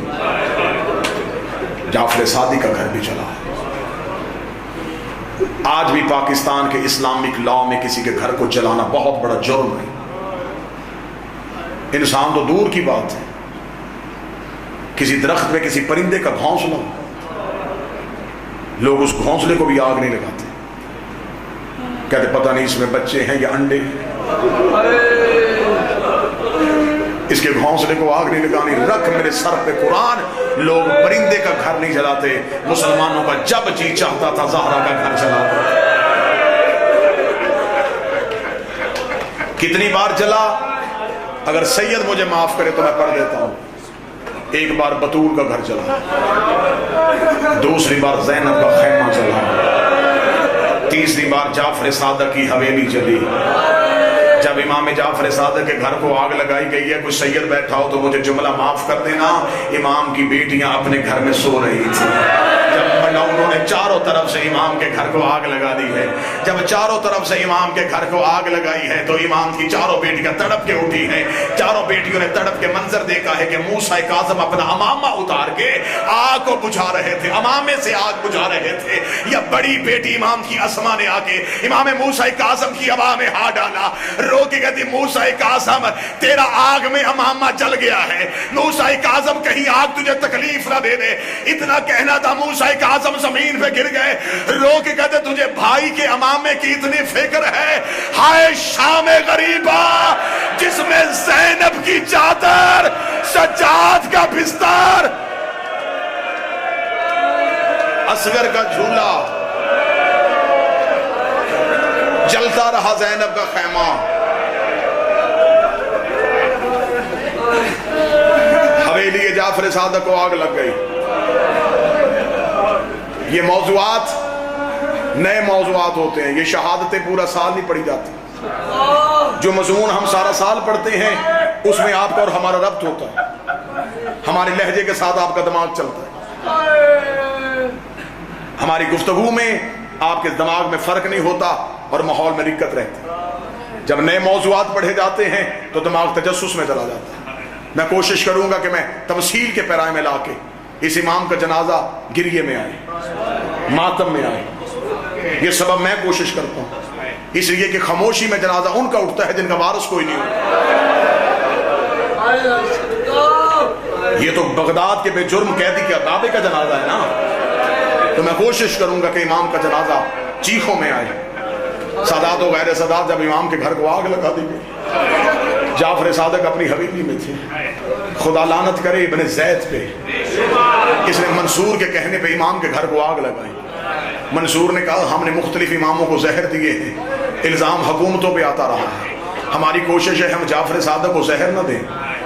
جعفر صادق کا گھر بھی چلا ہے. آج بھی پاکستان کے اسلامک لاء میں کسی کے گھر کو جلانا بہت بڑا جرم ہے. انسان تو دور کی بات ہے، کسی درخت پہ کسی پرندے کا گھونسلہ لوگ اس گھونسلے کو بھی آگ نہیں لگاتے، کہتے پتہ نہیں اس میں بچے ہیں یا انڈے، اس کے گھونسلے کو آگ نہیں لگانی، رکھ میرے سر پہ قرآن۔ لوگ پرندے کا گھر نہیں جلاتے، مسلمانوں کا جب جی چاہتا تھا زہرا کا گھر جلاتے۔ کتنی بار جلا، اگر سید مجھے معاف کرے تو میں پڑھ دیتا ہوں۔ ایک بار بطول کا گھر جلا، دوسری بار زینب کا خیمہ جلا، تیسری بار جعفر صادق کی حویلی جلی۔ جب امام جعفر صادق کے گھر کو آگ لگائی گئی ہے، کوئی سید بیٹھا ہو تو مجھے جملہ معاف کر دینا، امام کی بیٹیاں اپنے گھر میں سو رہی تھی جب انہوں نے چاروں طرف سے امام کے گھر کو آگ لگا دی ہے۔ جب چاروں طرف سے امام کے گھر کو آگ لگائی ہے تو امام کی چاروں بیٹیاں تڑپ کے اٹھی ہیں۔ چاروں بیٹیوں نے تڑپ کے منظر دیکھا ہے کہ موسیٰ کاظم اپنا امامہ اتار کے آگ کو بجھا رہے تھے، امامے سے آگ بجھا رہے تھے۔ یا بڑی بیٹی امام کی اسما نے آ کے امام موسیٰ کاظم کی ہوا میں ہاتھ ڈالا، رو کے کہتی موسیٰ کاظم تیرا آگ میں امامہ جل گیا ہے، موسیٰ کاظم کہیں آگ تجھے تکلیف نہ دے دے۔ اتنا کہنا تھا، موسیٰ کاظم زمین پہ گر گئے، رو کے کہتے تجھے بھائی کے امامے کی اتنی فکر ہے، ہائے شام غریبہ جس میں زینب کی چادر، سجاد کا بستر، اصغر کا جھولا، جلتا رہا زینب کا خیمہ۔ حویلی جعفر صادق کو آگ لگ گئی۔ یہ موضوعات نئے موضوعات ہوتے ہیں، یہ شہادتیں پورا سال نہیں پڑھی جاتی۔ جو مضمون ہم سارا سال پڑھتے ہیں اس میں آپ کا اور ہمارا ربط ہوتا ہے، ہمارے لہجے کے ساتھ آپ کا دماغ چلتا ہے، ہماری گفتگو میں آپ کے دماغ میں فرق نہیں ہوتا اور ماحول میں رکت رہتی۔ جب نئے موضوعات پڑھے جاتے ہیں تو دماغ تجسس میں چلا جاتا ہے۔ میں کوشش کروں گا کہ میں تمثیل کے پیرائے میں لا کے اس امام کا جنازہ گریے میں آئے، ماتم میں آئے، یہ سبب میں کوشش کرتا ہوں، اس لیے کہ خاموشی میں جنازہ ان کا اٹھتا ہے جن کا وارث کوئی نہیں ہوتا۔ یہ تو بغداد کے بے جرم قیدی کے بابے کا جنازہ ہے نا، تو میں کوشش کروں گا کہ امام کا جنازہ چیخوں میں آئے۔ سادات و غیر سادات جب امام کے گھر کو آگ لگا دی گئی، جعفر صادق اپنی حویلی میں تھے، خدا لعنت کرے ابن زید پہ، اس نے منصور کے کہنے پہ امام کے گھر کو آگ لگائی۔ منصور نے کہا ہم نے مختلف اماموں کو زہر دیے ہیں، الزام حکومتوں پہ آتا رہا ہے، ہماری کوشش ہے ہم جعفر صادق کو زہر نہ دیں،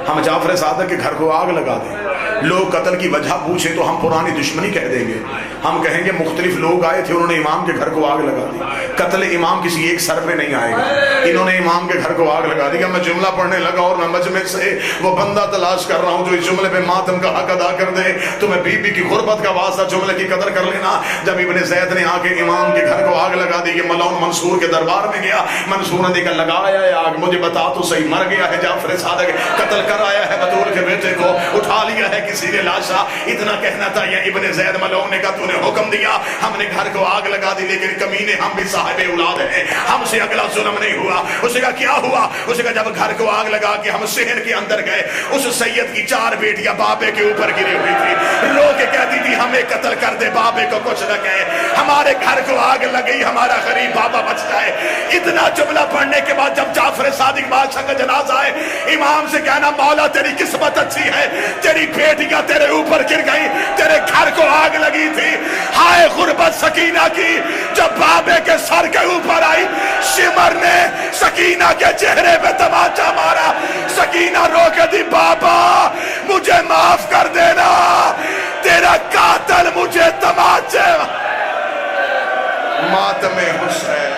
ہم جعفر صادق کے گھر کو آگ لگا دیں۔ لوگ قتل کی وجہ پوچھیں تو ہم پرانی دشمنی کہہ دیں گے، ہم کہیں گے مختلف لوگ آئے تھے انہوں نے امام کے گھر کو آگ لگا دی، قتل امام کسی ایک سر پہ نہیں آئے گا، انہوں نے امام کے گھر کو آگ لگا دی۔ میں جملہ پڑھنے لگا اور میں مجمع سے وہ بندہ تلاش کر رہا ہوں جو اس جملے پہ ماتم کا حق ادا کر دے۔ تو میں بی بی کی غربت کا واسطہ جملے کی قدر کر لینا۔ جب ابن زید نے آ کے امام کے گھر کو آگ لگا دی، یہ ملعون منصور کے دربار میں گیا، منصور نے دیکھا لگایا ہے آگ، مجھے بتا تو صحیح، مر گیا ہے جعفر صادق، قتل کر آیا ہے بطول کے بیٹے کو، اٹھا لیا ہے کسی نے لاشا۔ اتنا کہنا تھا یہ ابن زید ملعون نے کہا تو نے حکم دیا ہم نے گھر کو آگ لگا دی، لیکن کمینے ہم بھی صاحب اولاد ہیں، ہم سے اگلا ظلم نہیں ہوا۔ اس نے کہا کیا ہوا؟ اس نے کہا جب گھر کو آگ لگا کے ہم صحن کے اندر گئے، اس سید کی 4 بیٹیاں بابے کے اوپر گری ہوئی تھی، رو کے کہتی تھی ہمیں قتل کر دے، بابے کو کچھ نہ کہے، ہمارے گھر کو آگ لگئی، ہمارا غریب بابا بچ جائے۔ اتنا جملہ پڑھنے کے بعد جب جعفر صادق بادشاہ کا جنازہ ہے، امام سے کہنا مولا تیری قسمت اچھی ہے، تیری بیٹیاں تیرے اوپر گر گئی، تیرے گھر کو آگ لگی تھی۔ ہائے غربت سکینہ کی، جب بابے کے سر کے اوپر آئی، شمر نے سکینہ کے چہرے پہ تماچا مارا، سکینہ رو کے دی بابا مجھے معاف کر دینا، تیرا قاتل مجھے تماچے۔ ماتم حسین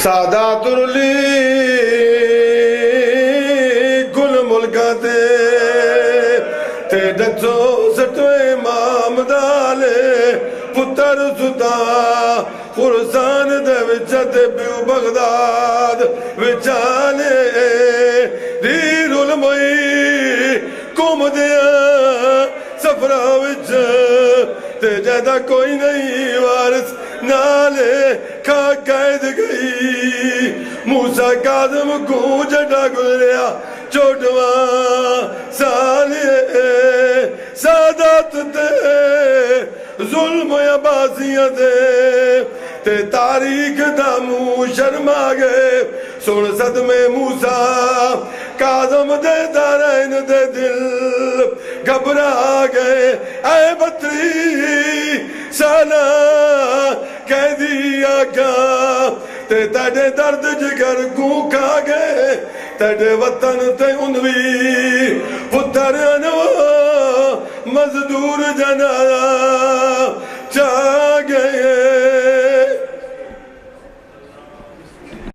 سادات لی گل ملکا تے ڈچو سٹو امام دالے پتر ستا خرسان دے وچت پیو بغداد وچانے دیر علمائی قوم دیا سفرہ وچ تے جیدہ کوئی نہیں وارث نالے کھا قید گئی موسیٰ کاظم کو جڑا گزریا 14واں سال سادات تے ظلم عباسیہ تے تاریخ دا منہ شرما گئے سن صدمے موسیٰ کاظم دے دارین دے دل گھبرا گئے اے 32 سالہ قیدی آقا تے تیرے درد جگر کو کھا گئے تیرے وطن تے انوی پتر انو مزدور جنا چاہ گئے